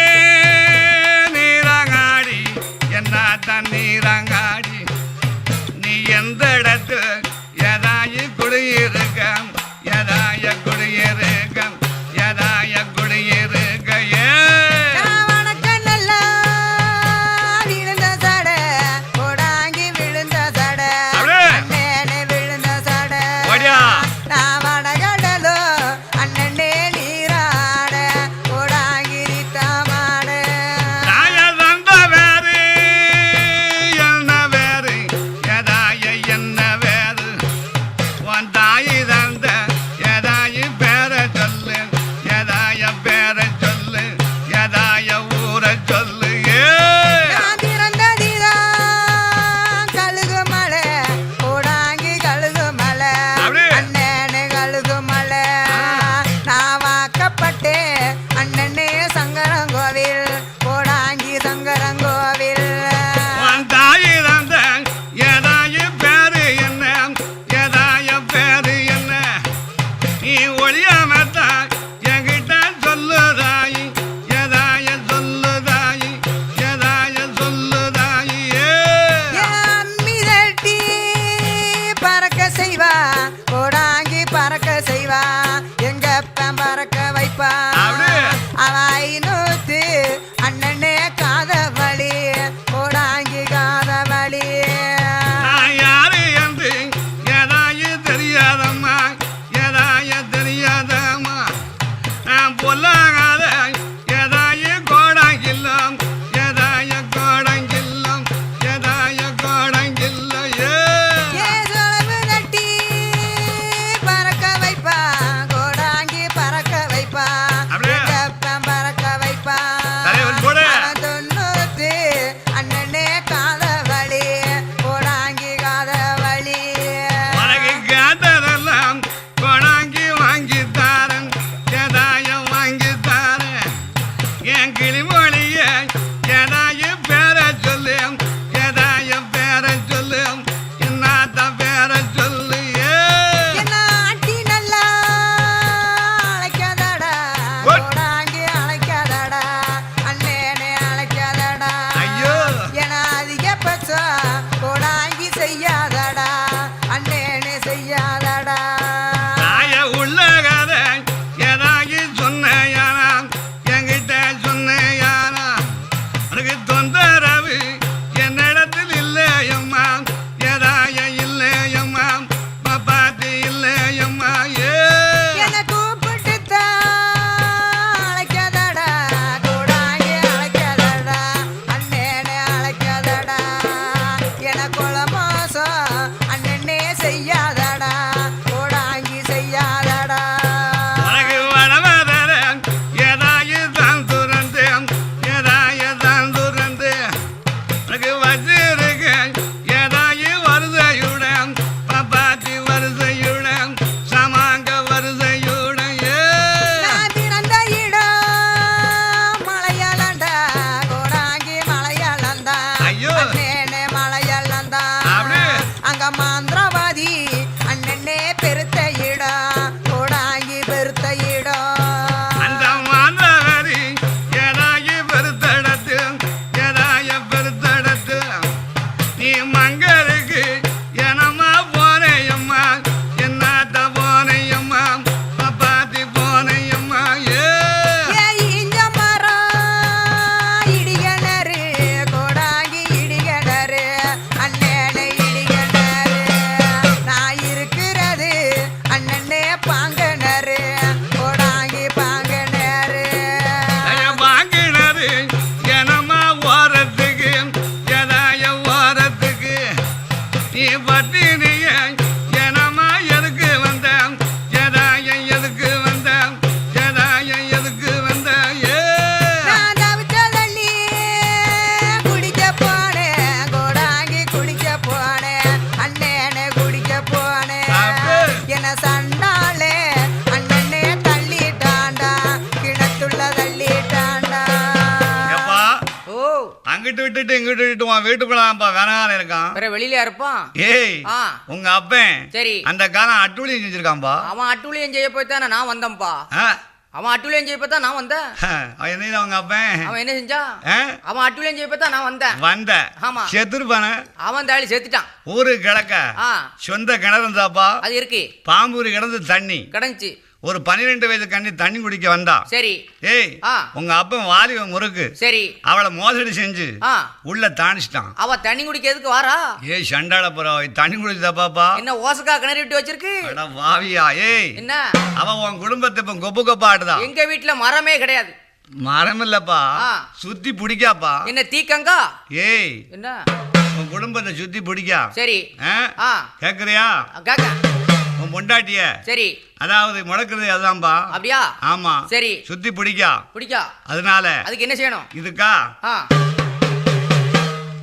கொலமாசம் அண்ணனே செய்யாதடா கோடாங்கி செய்யாதடா உனக்கு வடவதர ஏதாயுதான் துறந்து ஏதாயதான் துறந்து உனக்கு வச்சிருக்க ஏதாயு வருதையுடன் பப்பாத்தி வருதையுடன் சமாங்க வருதையுடன் நான் பிறந்த இடம் மலையாளண்டா கோடாங்கி மலையாளந்தா ஐயோ. அண்ணனே மலையாளந்தா அப்படி? அங்க மாந்திரவாதி அண்ணனே பெருத்த இடம் கோடாங்கி பெருத்த இடம் அந்த மாந்தவரி ஏதாயு பெருத்தடத்து ஏதாய பெருத்தடத்து நீ மங்கருக்கு எனமா போனையம்மா என்னத்த போனையம்மா பப்பாத்தி போனையம்மா இஞ்ச மரம் இடிகணரு கோடாங்கி இடிகணரு அண்ணனே இடிகணரு நான் இருக்கிறது அண்ணனே பாங்கனரு கோடாங்கி பாங்கனரு வாங்கினது எனமா ஓரத்துக்கு ஏதாய ஓரத்துக்கு நீ பட்டினிய எனமா எதுக்கு வந்த ஏதாய எதுக்கு வந்த ஏதாய எதுக்கு வந்த நான் தவிச்ச தண்ணி குடிக்க போனேன் கோடாங்கி குடிக்க போனேன் அண்ணனே குடிக்க போனேன் அப்ப? என்ன சண்டாலே அண்ணனே தள்ளிட்டாண்டா கிணத்துள்ள தள்ளிட்டாண்டா எப்பா ஓ அங்கிட்டு விட்டுட்டு இங்கிட்டு விட்டுட்டு உன் வீட்டுக்குள்ளாம்பா வேணாலும் இருக்கான் வேற வெளியில இருப்பான் ஏய் ஆ. உங்க அப்பன் சரி. அந்த காலம் அட்டூழியம் செஞ்சிருக்கான்பா அவன் அட்டூழியம் செய்ய போய் தானே நான் வந்தேன்ப்பா ஆ? அவன் அட்டூழியம் செய்ய போய் தான் நான் வந்தேன் அவன் என்ன உங்க அப்பன் அவன் என்ன செஞ்சா ஆ? அவன் அட்டூழியம் செய்ய போய் தான் நான் வந்தேன் வந்த ஆமா. செத்துருப்பான அவன் தாளி செத்துட்டான் ஊரு கிழக்க ஆ சொந்த கிணறு இருந்தாப்பா அது இருக்கு பாம்பூர் கிடந்து தண்ணி கிடந்துச்சு ஒரு 12 வயது கண்ணி தண்ணி குடிக்க வந்தா சரி ஏய் ஆ. உங்க அப்பன் வாலிப முறுக்கு சரி அவளை மோசடி செஞ்சு ஆ உள்ள தாணிச்சிட்டான் அவ தண்ணி குடிக்கிறதுக்கு வாரா ஏய் சண்டாள போறா தண்ணி குடிச்சா பாப்பா என்ன ஓசக்கா கிணறு விட்டு வச்சிருக்கு அட வாவியா ஏய் என்ன அவன் உன் குடும்பத்தை இப்ப கொப்பு கொப்பா ஆடுதா எங்க வீட்டுல மரமே கிடையாது மரம் இல்லப்பா ஆ. சுத்தி பிடிக்காப்பா என்ன தீக்கங்கா ஏய் என்ன உன் குடும்பத்தை சுத்தி பிடிக்கா சரி ஆ? ஆ கேக்குறியா கேக்க உன் பொண்டாட்டிய சரி அதாவது முடக்குறது அதுதான்பா அப்படியா ஆமா சரி சுத்தி பிடிக்கா பிடிக்கா அதனால அதுக்கு என்ன செய்யணும் இதுக்கா ஆ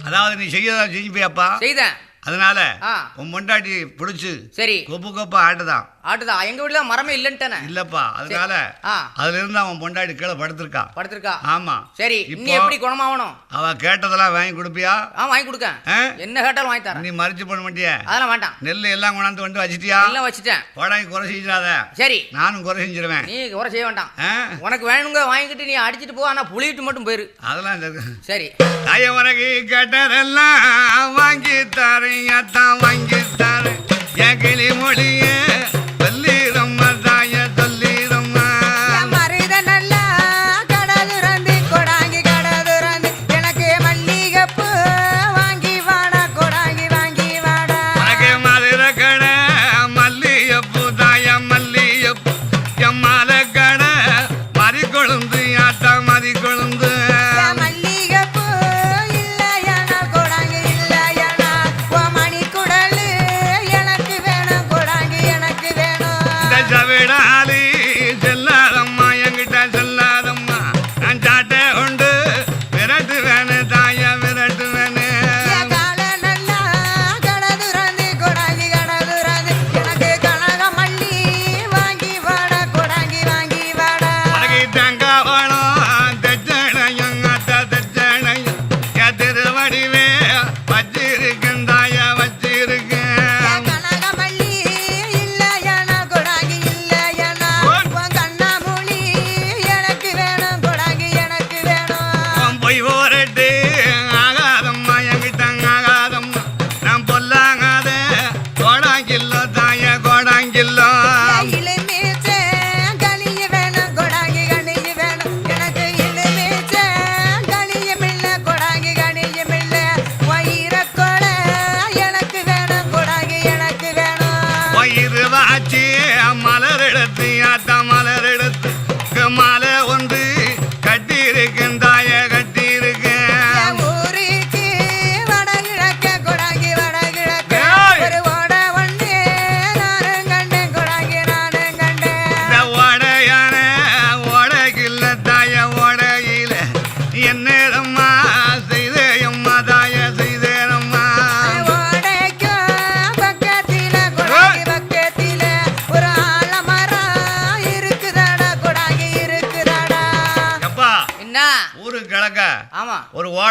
அதாவது நீ செய்யறதா செஞ்சுப்பியாப்பா செய்தேன் அதனால ஆ உன் பொண்டாட்டி பிடிச்சு சரி கொப்பு கொப்பா ஆட்டுதான் ஆட்டுதா எங்க வீட்டுல மரமே இல்லன்ட்டானே இல்லப்பா அதனால ஆ அதுல இருந்து அவன் பொண்டாட்டி கீழே படுத்திருக்கா படுத்திருக்கா ஆமா சரி இப்போ இன்னும் எப்படி குணமாகணும் அவ கேட்டதெல்லாம் வாங்கி கொடுப்பியா ஆ வாங்கி கொடுக்கேன் ஆ? என்ன கேட்டாலும் வாங்கி தரேன் நீ மறிச்சு பண்ண மாட்டிய அதெல்லாம் வேண்டாம் நெல் எல்லாம் கொண்டாந்து வந்து வச்சிட்டியா எல்லாம் வச்சுட்டேன் போடாங்க குறை செஞ்சிடாத சரி நானும் குறை செஞ்சிருவேன் நீ குறை செய்ய வேண்டாம் ஆ? உனக்கு வேணுங்க வாங்கிக்கிட்டு நீ அடிச்சிட்டு போ ஆனா புளிட்டு மட்டும் போயிரு அதெல்லாம் இந்த- சரி தாய உனக்கு கேட்டதெல்லாம் வாங்கி தாரேன் அத்தான் வாங்கி தாரேன் என் கிளி மொழிய சொல்லிடம்மா தாய சொல்லிடம்மா மருத நல்லா கடதுரந்து கொடாங்கி கடதுரந்து எனக்கு மல்லிகைப்பூ வாங்கி வாடா கொடாங்கி வாங்கி வாடா உனக்கு மதுரை கடை மல்லியப்பூ தாய மல்லியப்பூ என் மாலை கடை மறி கொழுந்து ஆட்டா மறி கொழுந்து மல்லிகைப்பூ இல்லையனா கொடாங்கி இல்லையனா ஓ மணி கூட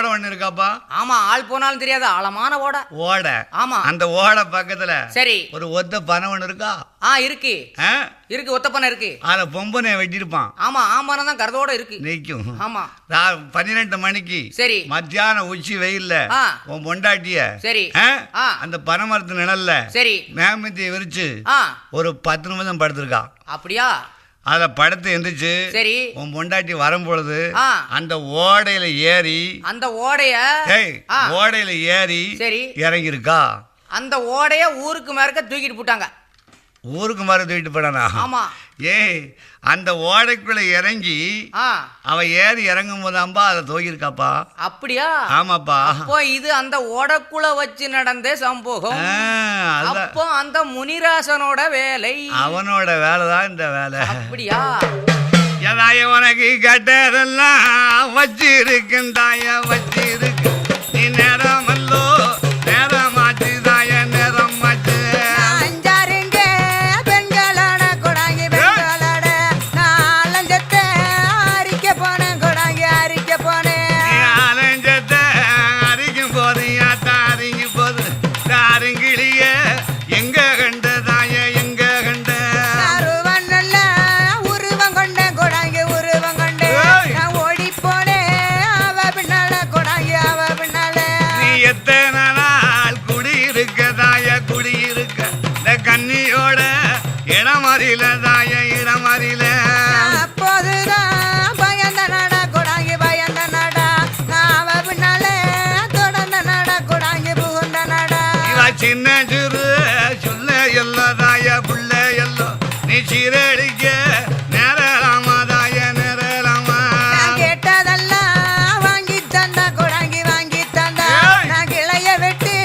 ஓடை ஒண்ணு இருக்காப்பா? ஆமா, ஆள் போனாலும் தெரியாது, ஆழமான ஓடை. ஓடை? ஆமா. அந்த ஓடை பக்கத்துல சரி ஒரு ஒத்த பனை ஒண்ணு இருக்கா? இருக்கு ஆ? இருக்கு, ஒத்த பண்ண இருக்கு. அதுல பொம்பனை வெட்டிருப்பான். ஆமா, ஆமானம் தான் கருதோட இருக்கு. நிக்கும். ஆமா. 12 மணிக்கு சரி மத்தியானம் உச்சி வெயில்ல உன் பொண்டாட்டிய சரி அந்த பனை மரத்து நிழல்ல சரி மேமத்திய விரிச்சு ஒரு 10 நிமிஷம் படுத்திருக்கா. அப்படியா? அத படுத்து எந்திரிச்சு சரி உன் பொண்டாட்டி வரும் பொழுது அந்த ஓடையில ஏறி அந்த ஓடைய ஓடையில ஏறி சரி இறங்கி இருக்கா. அந்த ஓடைய ஊருக்கு மேற்க தூக்கிட்டு போட்டாங்க. ஊருக்கு மேல தூக்கிட்டு போனானா? ஆமா. அந்த ஓடைக்குள்ள இறங்கி அவ ஏறி இறங்கும் போது அம்பா அதை தூக்கிருக்காப்பா. அப்படியா? ஆமாப்பா. அப்போ இது அந்த ஓடைக்குள்ள வச்சு நடந்த சம்பவம். அப்போ அந்த முனிராசனோட வேலை, அவனோட வேலைதான் இந்த வேலை. அப்படியா? எதாய உனக்கு கட்டதெல்லாம் வச்சிருக்கேன் தாய வச்சிருக்கு. நீ நேரமல்லோ நேரமாச்சு தாய நேரமாச்சு. சின்ன சிறு சொல்ல எல்லாதாய புள்ள எல்லாம் நீ சீரடிக்க நேரலாமாதாய நேரலாமா. கேட்டதெல்லாம் வாங்கி தந்தா கொடாங்கி வாங்கி தந்தா நான் கிளைய வெட்டி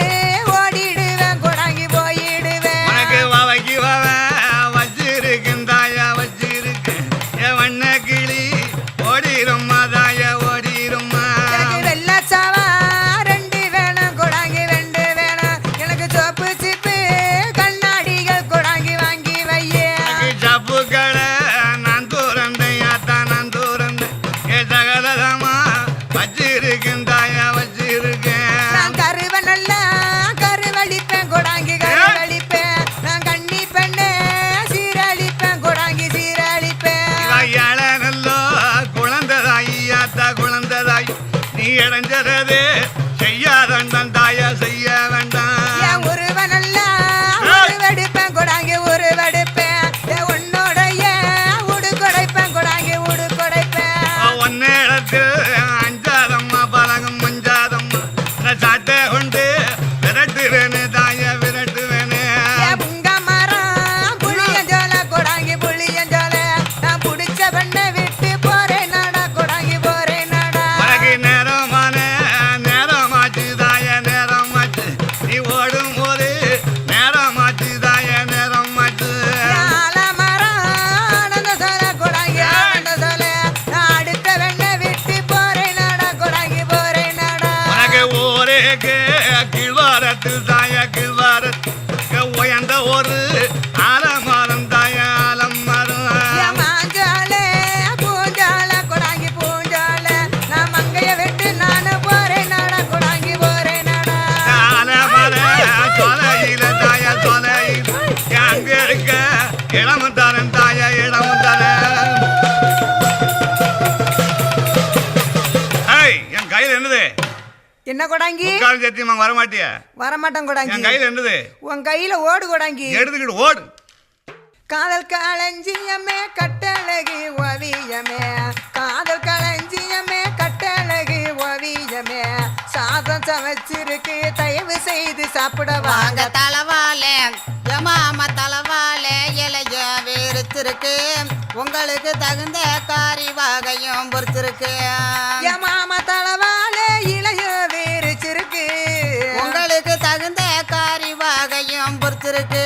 ஓடிடுவேன் கொடாங்கி போயிடுவேன். உனக்கு வவைக்கு வவ வச்சிருக்கேன் தாயா வச்சிருக்கேன் என் வண்ண கிளி ஓடிரும்மா தாய ஓடிரும்மா. வெள்ள சாவா 2 வேணும் கொடாங்கி 2 வேணும். எனக்கு சோப்பு சிப்பு கண்ணாடிகள் கொடாங்கி வாங்கி வையே. சப்பு கடை நான் தூரந்தேன் யாத்தா நான் தூரந்தேன் ஏ சகலதமா வச்சிருக்கேன் தாயா வச்சிருக்கேன். நான் கருவனல்ல கருவழிப்பேன் கொடாங்கி கருவழிப்பேன். நான் கண்ணி பெண்ணே சீரழிப்பேன் கொடாங்கி சீரழிப்பேன். ஏழை நல்லோ குழந்ததாயி யாத்தா குழந்ததாய் நீ இடைஞ்சது செய்யாதண்டம் தாயா செய்ய வேண்டாம். என் உருவனல்ல உருவெடுப்பேன் கொடாங்கி உருவெடுப்பேன். உன்னோடைய உடுக்கொடைப்பேன் கொடாங்கி உடுக்கொடைப்பேன். ஒன்னேடத்தில் அஞ்சாதம்மா பழகம் மஞ்சாதம்மா நான் சாட்டை கொண்டு விரட்டுவேனே தாய விரட்டுவேனே. புங்க மரம் புளியஞ்சோல கொடாங்கி புளியஞ்சோல நான் புடிச்ச பண்ண விட்டு போறேன் நாடா கொடாங்கி போறேன் நாடா. உனக்கு நேரமான நேரமாச்சு தாய நேரமாச்சு நீ ஓடும் போது நேரமாச்சு தாய நேரமாச்சு. ஆலமரம் ஆனந்த சோல கொடாங்கி ஆனந்த சோல நான் அடுத்த வெண்ண விட்டு போறேன் நாடா கொடாங்கி போறேன் நாடா. உனக்கு ஊரேக்கு கீழ்வாரத்து தாய கீழ்வாரத்து உயர்ந்த ஒரு ஆலமரம் தாய ஆலமரம். மாஞ்சாலே பூஞ்சால கொடாங்கி பூஞ்சால நான் மங்கைய விட்டு நானு போறேன் நாடா கொடாங்கி போறேன் நாடா. ஆலமரம் தொலையில தாய தொலையில அங்க இருக்க இளமும் தரன் தாய இளமும் தரன். என் கையில என்னது? என்ன கொடாங்கி? முக்கால் சத்தியமா வரமாட்டிய? வரமாட்டேன் கொடாங்கி. என் கையில என்னது? உன் கையில ஓடு கொடாங்கி. எடுத்துக்கிட்டு ஓடு. காதல் களஞ்சியமே கட்டழகு ஓவியமே காதல் களஞ்சியமே கட்டழகு ஓவியமே சாதம் சமைச்சிருக்கு தயவு செய்து சாப்பிட வாங்க. தலவாலே மாமா தலவாலே இலைய வேறுத்திருக்கு உங்களுக்கு தகுந்த காரி வகையும் பொறுத்திருக்கு. மாமா தலவாலே இளைய வேறுச்சிருக்கு உங்களுக்கு தகுந்த காரி வகையும் பொறுத்திருக்கு.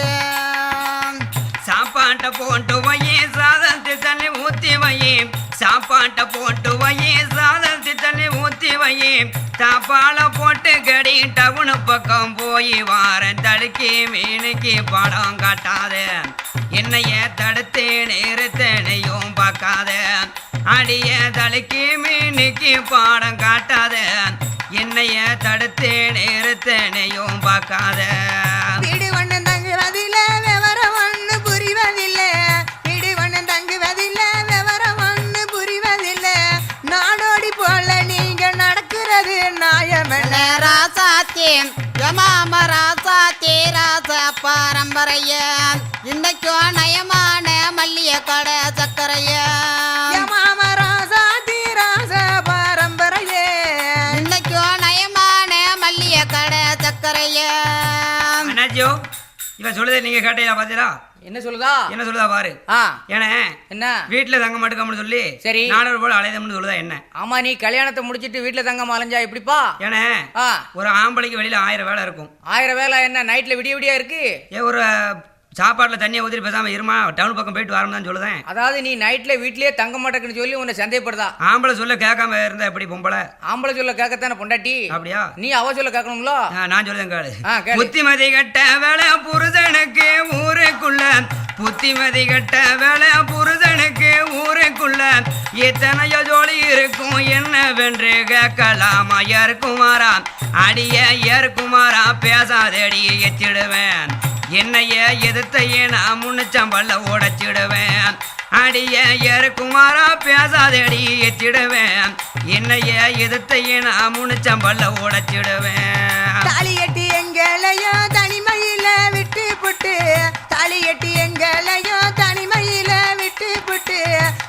சாப்பாட்டை போட்டு வையே சாதத்தை தள்ளி ஊத்தி வையே சாப்பாட்டை போட்டு வையே சாதத்தை தள்ளி ஊத்தி வையே தாப்பால போட்டு கடி டவுனு பக்கம் போய் வாரன் தடுக்கி மீனுக்கு படம் காட்டாத என்னைய தடுத்து நிறுத்தனையும் பார்க்காத அடிய தடுக்கி மீனுக்கு பாடம் காட்டாத என்னைய தடுத்து நிறுத்தனையும் பார்க்காத. வீடு ஒண்ணு தங்குவதில்ல விவரம் ஒண்ணு புரிவதில்லை. வீடு ஒண்ணு தங்குவதில்ல விவரம் ஒண்ணு புரிவதில்லை. நாடோடி போல நீங்க நடக்கிறது நியாயமென்ன? ராசாத்தே யமாம ராசாத்தே ராச பாரம்பரிய இன்னைக்கும் நயமான மல்லிய கடை சக்கரைய. யமாம ராசாத்தே ராச பாரம்பரிய இன்னைக்கும் நயமான மல்லிய கடை சக்கரைய. அண்ணாச்சியோ இவன் சொல்லுதே நீங்க கேட்டீங்களா பாத்தீங்களா? என்ன சொல்லுதா? என்ன சொல்லுதா பாரு. ஆ ஏன்னா என்ன வீட்டுல தங்க மாட்டுக்காமனு சொல்லி சரி நாடோடு போல அலைதம்னு சொல்லுதா என்ன? ஆமா, நீ கல்யாணத்தை முடிச்சிட்டு வீட்டுல தங்காம அலைஞ்சா எப்படிப்பா? ஏன்னா ஆ ஒரு ஆம்பளைக்கு வெளியில 1000 வேலை இருக்கும். 1000 வேலை என்ன நைட்ல விடிய விடியா இருக்கு? ஒரு சாப்பாட்டுல தண்ணியை ஊற்றி பேசாம இருமா டவுன் பக்கம் போயிட்டு வரணும் தான் சொல்லுதேன். அதாவது நீ நைட்ல வீட்லயே தங்க மாட்டேன்னு சொல்லி உன்னை சந்தேகப்படுதா? ஆம்பளை சொல்ல கேட்காம இருந்தா எப்படி பொம்பளை? ஆம்பளை சொல்ல கேட்கத்தானே பொண்டாட்டி. அப்படியா? நீ அவ சொல்ல கேட்கணும்ல. நான் சொல்லுதேன் கேளு. கேளு. புத்திமதி கட்ட வேலை புருஷனுக்கு ஊருக்குள்ள, புத்திமதி கட்ட வேலை புருஷனுக்கு ஊருக்குள்ள எத்தனையோ ஜோலி இருக்கும் என்னவென்று கேட்கலாமா? ஏற்குமாரா அடிய ஏற்குமாரா பேசாதடி எச்சிடுவேன். என்னைய எதிர்த்தையே நான் முன்னுச்சம்பல்ல உடைச்சிடுவேன். அடிய ஏற்குமாரா பேசாதடி எச்சிடுவேன். என்னைய எதிர்த்தையே நான் முன்னுச்சம்பல்ல உடைச்சிடுவேன். தாலி கட்டி எங்களையோ தனிமையில விட்டு புட்டு, தாலி கட்டி எங்களையோ தனிமையில விட்டு புட்டு,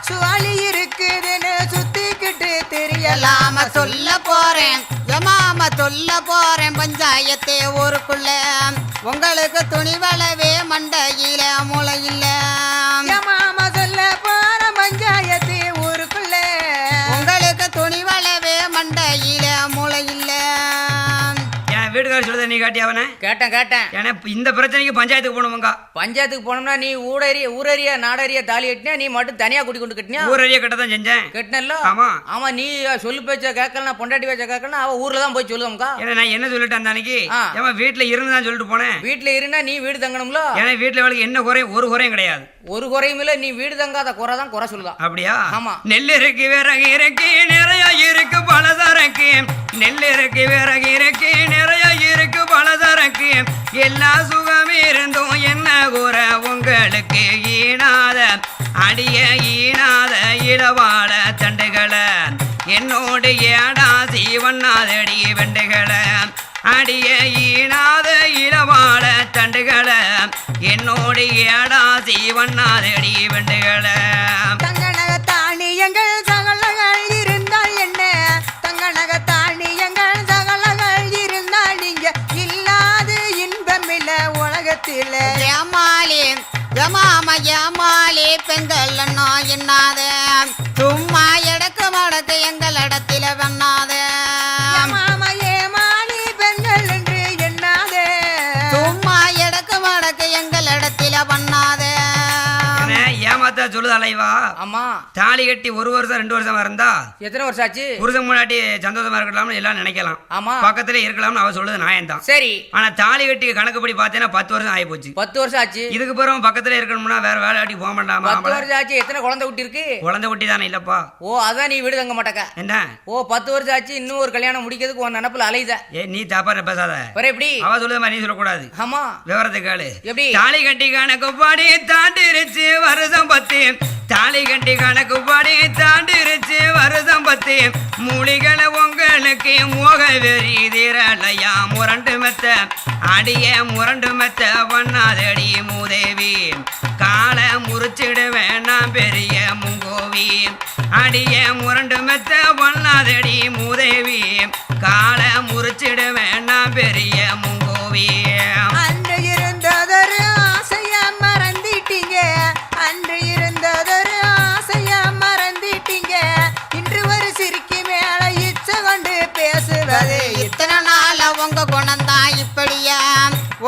சுவாலி இருக்குதுன்னு சுத்திக்கிட்டு தெரியலாம சொல்ல போறேன். ஜமாம சொல்ல போறேன் பஞ்சாயத்தே ஊருக்குள்ள. உங்களுக்கு துணிவளவே மண்டையில மூளை இல்ல. ஜமாம சொல்ல போற பஞ்சாயத்தே ஊருக்குள்ள. உங்களுக்கு துணிவளவே மண்டையில மூளை இல்ல. என் வீட்டுக்காரர் சொல்லுத நீ காட்டி அவனை? கேட்டேன். ஏன்னா இந்த பிரச்சனைக்கு பஞ்சாயத்துக்கு போகணுமுங்க. பஞ்சாயத்துக்கு போனோம்னா நீ ஊரறிய நாடறிய தாலி கட்டினா, நீ மட்டும் தனியா குடி கொண்டு கட்டினியா? ஊரறிய கட்ட தான் செஞ்சேன். கட்டினல்ல? ஆமா. ஆமா, நீ சொல்லு பேச்ச கேட்கலாம், பொண்டாட்டி பேச்ச கேட்கலாம், அவ ஊர்ல தான் போய் சொல்லுவோம்க்கா. ஏன்னா நான் என்ன சொல்லிட்டேன் அந்த அன்னைக்கு? ஏமா வீட்டுல இருந்து தான் சொல்லிட்டு போனேன். வீட்டுல இருந்தா நீ வீடு தங்கணும்ல. ஏன்னா வீட்டுல அவளுக்கு என்ன குறையும்? ஒரு குறையும் கிடையாது. ஒரு குறையும் இல்ல, நீ வீடு தங்காத குறை தான் குறை சொல்லுதான். அப்படியா? ஆமா. நெல் இருக்கு விறகு இருக்கு நிறைய இருக்கு பலசரக்கு. நெல் இருக்கு விறகு இருக்கு நிறைய இருக்கு பலசரக்கு. எல்லா சுகம் இருந்தும் என்ன குறை உங்களுக்கு? ஈனாத அடிய ஈனாத இளவாழ தண்டுகளை என்னோடு ஏடா சீவண்ணாதடி வெண்டுகளை. அடிய ஈனாத இளவாழ தண்டுகளை என்னோடு ஏடா சீவண்ணாதடி வெண்டுகளை. தங்கநக தானியங்கள் சகலங்கள் இருந்தால் என்ன? தங்கநக தானியங்கள் சகலங்கள் இருந்தால் நீங்க இல்லாது இன்பமில்ல உலகத்தில். ஏமாளி ஜமாம ஏமாளி பெண்கள் என்னாத சும்மா எடக்கு மடக்கு எங்கள் இடத்தில பண்ணாத. ஏமாம ஏமாளி பெண்கள் என்று எண்ணாத சும்மா எடக்கு மடக்கு எங்கள் இடத்தில பண்ணாத. ஏமாத்தா சொல்லுது அலைவா. ஆமா. தாலி கட்டி 1 வருஷம் 2 வருஷமா இருந்தா எத்தனை வருஷம் ஆச்சு? புருஷன் முன்னாடி சந்தோஷமா இருக்கலாம்னு எல்லாம் நினைக்கலாம். ஆமா. பக்கத்துல இருக்கலாம்னு அவ சொல்லுது நியாயம்தான். சரி. ஆனா தாலி கட்டி கணக்குப்படி பார்த்தேன்னா 10 வருஷம் ஆகி போச்சு. 10 வருஷம் ஆச்சு. இதுக்கு பிறகு பக்கத்துல இருக்கணும்னா வேற வேலை ஆட்டி போக மாட்டாமா? 10 வருஷம் ஆச்சு. எத்தனை குழந்தை குட்டி இருக்கு? குழந்தை குட்டி தானே இல்லப்பா. ஓ, அதான் நீ வீடு தங்க மாட்டக்க. என்ன? ஓ, 10 வருஷம் ஆச்சு. இன்னும் ஒரு கல்யாணம் முடிக்கிறதுக்கு உன் நினப்புல அலையுத. நீ தப்பா பேசாத. வேற எப்படி? அவ சொல்லுது மாதிரி நீ சொல்லக்கூடாது. ஆமா. விவரத்தை கேளு. எப்படி? தாலி கட்டி கணக்குப்படி தாண்டிருச்சு வருஷம் 10. தாலி கட்டி கணக்குப்படி தாண்டிருச்சு வருஷம் 10. மூலிகளை உங்களுக்கு மோக வெறி திரளையா முரண்டு மெத்த அடிய முரண்டு மெத்த பண்ணாதடி மூதேவி. காலை முறிச்சிடுவேன் நான் பெரிய முங்கோவி. அடிய முரண்டு மெத்த பண்ணாதடி மூதேவி. காலை முறிச்சிடுவேன் நான் பெரிய முங்கோவி. அன்று இருந்ததொரு ஆசைய மறந்துட்டீங்க. அன்று இருந்ததொரு ஆசைய மறந்துட்டீங்க. இன்று ஒரு சிரிக்கு மேல இச்ச கொண்டு பேசுவது. இத்தனை நாள உங்க குணம்தான் இப்படியா?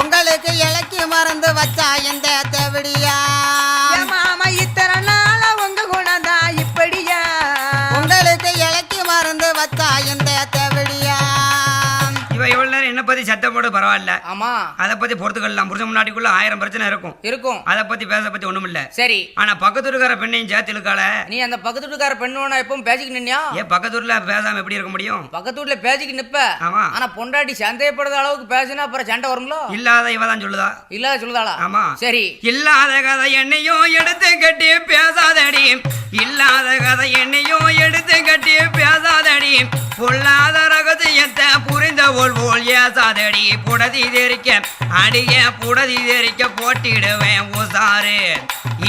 உங்களுக்கு இலக்கி மறந்து வச்சா இந்த தேவடியா? மாமா இத்தனை நாள உங்க குணம்தான் இப்படியா? உங்களுக்கு இலக்கி மறந்து வச்சா இந்த தேவடியா? இவ எவ்வளவு நேரம் என்ன பத்தி சத்தம் போட பரவாயில்ல. ஆமா அதை பத்தி பொறுத்துக்கலாம். புருஷன் முன்னாடிக்குள்ள 1000 பிரச்சனை இருக்கும். அதை பத்தி பேச பத்தி ஒண்ணும் இல்ல. சரி. ஆனா பக்கத்து வீட்டுக்கார பெண்ணையும் சேர்த்து இழுக்கால. நீ அந்த பக்கத்து வீட்டுக்கார பெண்ணோட எப்பவும் பேசிக்கிட்டு நின்னியா? ஏன் பக்கத்து வீட்டுல பேசாம எப்படி இருக்க முடியும்? பக்கத்து வீட்டுல பேசிக்கிட்டு நிப்ப. ஆமா. ஆனா பொண்டாட்டி சந்தேகப்படுற அளவுக்கு பேசினா அப்புறம் சண்டை வரும்ல. இல்லாத இவதான் சொல்லுதா? இல்லாத சொல்லுதாளா? ஆமா. சரி. இல்லாத கதை என்னையும் எடுத்து கட்டி பேசாதடி. இல்லாத கதை என்னையும் எடுத்து கட்டி பேசாதடி. பொல்லாத ரகசியத்தை புரிந்த போல் ஏசாதடி. புடதி தெரிக்க அடிய புடதி தெரிக்க போட்டிடுவேன் உசாரு.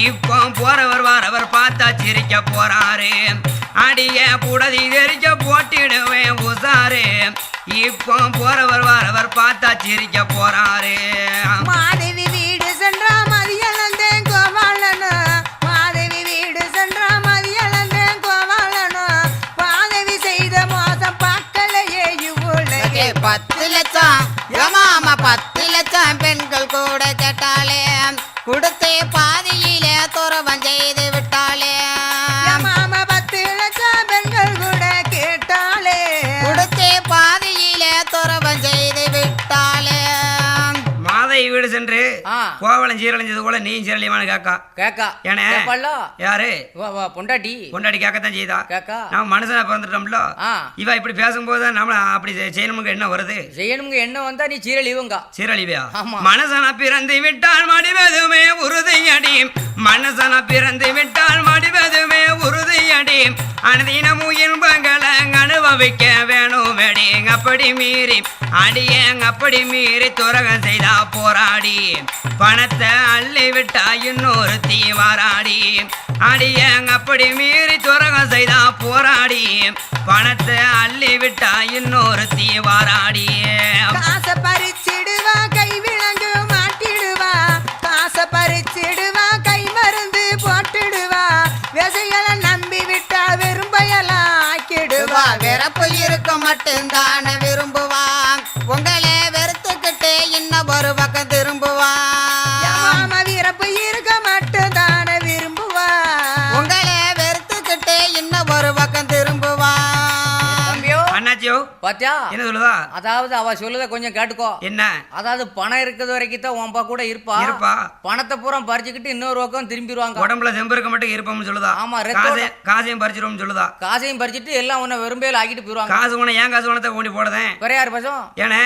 இப்போ போறவர் வரவர் பார்த்தா சிரிக்க போறாரு. அடிய புடதி தெரிக்க போட்டிடுவேன் உசாரு. இப்போ போறவர் வரவர் பார்த்தா சிரிக்க போறாரு. மாதவி வீடு சென்றா மதியலந்தேன் கோவாளனு. மாதவி வீடு சென்றா மதியலந்தேன் கோவாளனு. மாதவி செய்த மோசம் பார்க்கலையே இவ்வுலகே. 10 லட்சம் மாமா 10 லட்சம் பெண்கள் கூட கேட்டாலே கொடுத்தே பாதியிலே துறவம் செய்து விட்டாலே. மாமா 10 லட்சம் பெண்கள் கூட கேட்டாலே கொடுத்தே பாதியிலே துறவம் செய்து விட்டாலே. மாதை வீடு சென்று கோவலம் சீரழிஞ்சது போல நீயும் சீரழியமான கேக்கா. ஏனே யாரு பொண்டாட்டி கேட்கத்தான் செய்தா. நம்ம மனுஷனா பிறந்துட்டோம்ல. இவ இப்படி பேசும்போது நம்மள அப்படி செய்யணும்னு என்ன வருது? செய்யணுங்க என்ன வந்தா நீ சீரழிவுங்க. சீரழிவியா? மனுஷனா பிறந்து விட்டால் மடிவதுமே உறுதியடி. மனுஷனா பிறந்து விட்டால் மடிவதுமே உறுதியடி. அனுதினமும் இன்பங்களை அனுபவிக்க வேணும் வெடி. அப்படி மீறி அடியேங்க அப்படி மீறி துரகம் செய்தா போராடி. பணத்தை அள்ளி விட்டா இன்னொரு தீவாராடி. அடியேங்க அப்படி மீறி துரகம் செய்தா போராடி. பணத்தை அள்ளி விட்டா இன்னொரு தீவாராடி. காசை பறிச்சிடுவா கை விலங்கு மாட்டிடுவா. காசை பறிச்சிடுவா கை மருந்து போட்டுடுவா. விசைகளை நம்பி விட்டா விரும்பையெல்லாம் ஆக்கிடுவா. வெறுப்பு இருக்க மட்டும்தான விரும்புவா. உங்களே வெறுத்துக்கிட்டு இன்னும் ஒரு பக்கம் திரும்புவா. மாமா விருப்பு இருக்க மட்டும்தான விரும்புவா. உங்களே வெறுத்துக்கிட்டு இன்னும் ஒரு பக்கம் திரும்புவா. அண்ணாச்சியோ பாத்தியா என்ன சொல்லுதா? அதாவது அவ சொல்லுத கொஞ்சம் கேட்டுக்கோ. என்ன? அதாவது பணம் இருக்கிறது வரைக்கும் தான் உன்பா கூட இருப்பா. பணத்தை பூரா பறிச்சுக்கிட்டு இன்னொரு பக்கம் திரும்பிடுவாங்க. உடம்புல செம்பு இருக்க மட்டும் இருப்போம்னு சொல்லுதா? ஆமா. காசையும் பறிச்சிடும் சொல்லுதா? காசையும் பறிச்சுட்டு எல்லாம் உன்னை விரும்பியல் ஆக்கிட்டு போயிருவாங்க. காசு உன ஏன் காசு உனத்தை கொண்டு போடுதேன் வேற யாரு பசம்? ஏனே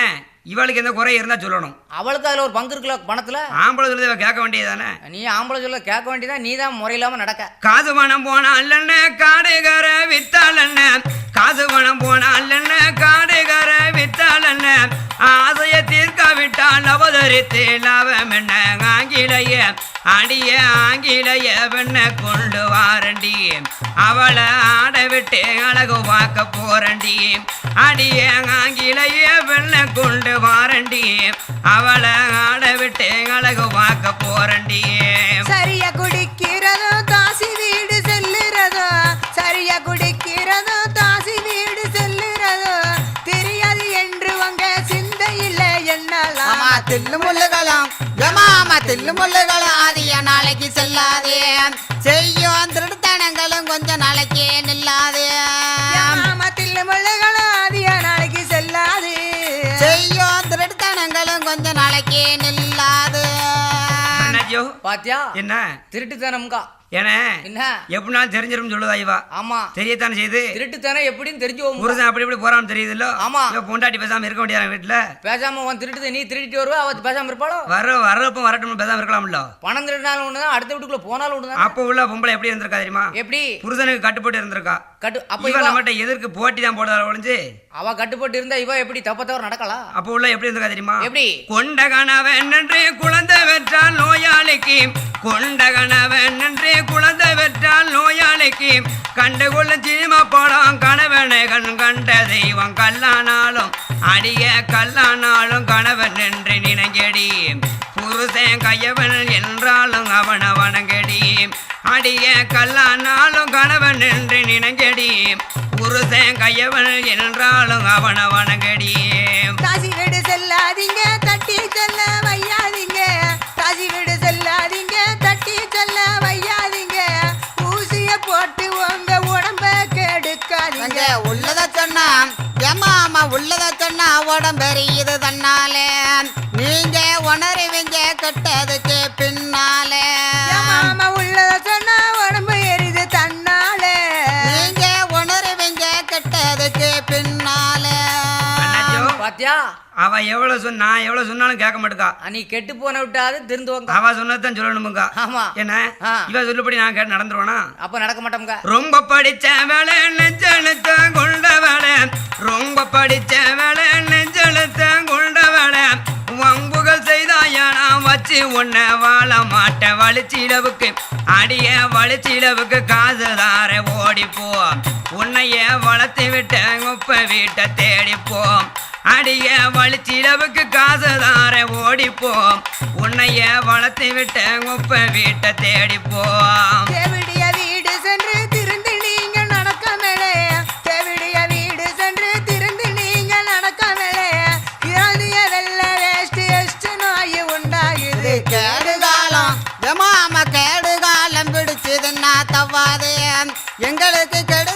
இவளுக்கு எந்த குறை இருந்தா சொல்லணும். அவளுக்கு அதுல ஒரு பங்கு இருக்குல்ல பணத்துல. ஆம்பளை சொல்லுத கேட்க வேண்டியதானே. நீ ஆம்பளை சொல்ல கேட்க வேண்டியதான். நீ தான் முறையில்லாம நடக்க. காசு பணம் போனா அல்ல காடுகார வித்தால் என்ன. காசு பணம் போனா அல்ல காடுகார வித்தால் என்ன. ஆசைய தீர்க்க விட்டால் அவதரித்து லாபம் என்ன. ஆங்கிலேய அடிய ஆங்கிலேய பெண்ண கொண்டு வாரண்டி. அவளை ஆட விட்டு அழகு பார்க்க போறண்டி. அடிய ஆங்கிலேய பெண்ண கொண்டு வாரண்டி. அவளை ஆட விட்டு அழகு பார்க்க போறண்டி. சரியா குடிக்கிறதோ தாசி வீடு செல்லுறதோ. சரியா குடிக்கிறதோ தாசி வீடு செல்லுறதோ. தெரியாது என்று உங்க சிந்தையில என்னலாம். மாமா தில்லு முள்ளுகளும் மாமா தில்லு முள்ளுகளும் அதிக நாளைக்கு செல்லாதே. செய்யும் திருத்தனங்களும் கொஞ்ச நாளைக்கு நில்லாது. மாமா தில்லு முள்ளுகளும் அதிக நாளைக்கு செல்லாது. செய்யும் திருத்தனங்களும் கொஞ்ச நாளைக்கு நில்லாது. பாத்தியா என்ன திருட்டுத்தனம்கா? ஏனே என்ன எப்படினாலும் தெரிஞ்சிரும் சொல்லுதா இவா? ஆமா தெரியத்தானே செய்து. திருட்டுத்தனம் எப்படின்னு தெரிஞ்சு புருஷன் அப்படி இப்படி போறான்னு தெரியுதுல்ல. ஆமா. பொண்டாட்டி பேசாம இருக்க முடியாது வீட்டுல. பேசாம உன் திருட்டு நீ திருட்டு வருவா. அவ பேசாம இருப்பாளோ? வரப்ப வரட்டும் பேசாம இருக்கலாம்ல. பணம் திருடினாலும் ஒண்ணுதான், அடுத்த வீட்டுக்குள்ள போனாலும் ஒண்ணுதான். அப்ப உள்ள பொம்பளை எப்படி இருந்திருக்கா தெரியுமா? எப்படி? புருஷனுக்கு கட்டுப்பட்டு இருந்திருக்கா. அப்ப இவ நம்மகிட்ட எதற்கு போட்டி தான் போடுறா ஒழிஞ்சு. அவ கட்டுப்பட்டு இருந்தா இவ எப்படி தப்பத்தவர் நடக்கலாம்? அப்ப உள்ள எப்படி இருந்திருக்கா தெரியுமா? எப்படி? கொண்ட கணவன் என்று குழந்தை பெற்றால் நோயாளிக்கு. கொண்ட கணவன் என்று குழந்தை பெற்றால் நோயாளிக்கு. கண்டுகொள்ள சீமா படம் கணவனை கண்ட தெய்வம். கல்லானாலும் அடிய கல்லானாலும் கணவன் என்று நினைங்கடி. புருஷன் கையவன் என்றாலும் அவனை வணங்கடி. அடிய கல்லானாலும் கணவன் என்று நினைங்கடி. புருஷன் கையவன் என்றாலும் அவனை வணங்கடி. தாசி வீடு செல்லாதீங்க தட்டி செல்ல வையாதீங்க. தாசி வீடு செல்லாதீங்க தட்டி செல்ல வையாதீங்க. ஊசிய போட்டு உங்க உடம்ப கெடுக்காதீங்க. உள்ளத சொன்னா ஏமாமா உள்ளத சொன்னா உடம்பெரியுது தன்னாலே நீங்க உணருவீங்க கெட்டதுக்கு பின்னாலே மாமா உள்ளத சொன்னா உடம்பு எரிது தன்னாலே நீங்க உணருவீங்க கெட்டதுக்கு பின்னாலே பாத்தியா அவ எவ்வளவு சொன்னாலும் கேட்க மாட்டுக்கா. நீ கெட்டு போன விட்டாது திருந்துவங்க. அவ சொன்னதான் சொல்லணுமுங்க. ஆமா. என்ன இவ சொல்லுபடி நான் கேட்டு நடந்துருவானா? அப்ப நடக்க மாட்டோம்ங்க. ரொம்ப படிச்ச வேலை நெஞ்செழுத்த கொண்ட வேலை, ரொம்ப படிச்ச வேலை நெஞ்செழுத்த கொண்ட வேலை, வம்புகள் செய்தாயானா வச்சு உன்னை வாழ மாட்ட வலிச்சிடவுக்கு அடிய வலிச்சிடவுக்கு காசுதார ஓடிப்போ, உன்னைய வளர்த்து விட்ட உப்ப வீட்டை தேடிப்போம், அடிய வலிச்சிடவுக்கு காசுதார ஓடிப்போம், உன்னைய வளர்த்து விட்ட உப்ப வீட்டை தேடிப்போம். தேவிடிய வீடு சென்று திருந்து நீங்க நடக்க மேலே, தேவிடிய வீடு சென்று திருந்து நீங்க நடக்க மேலே, இறந்திய வெள்ள வேஸ்ட் நோய் உண்டாகுது கேடுகாலம் ஏமாமா கேடுகாலம் பிடிச்சதுன்னா தவாதே எங்களுக்கு கெடு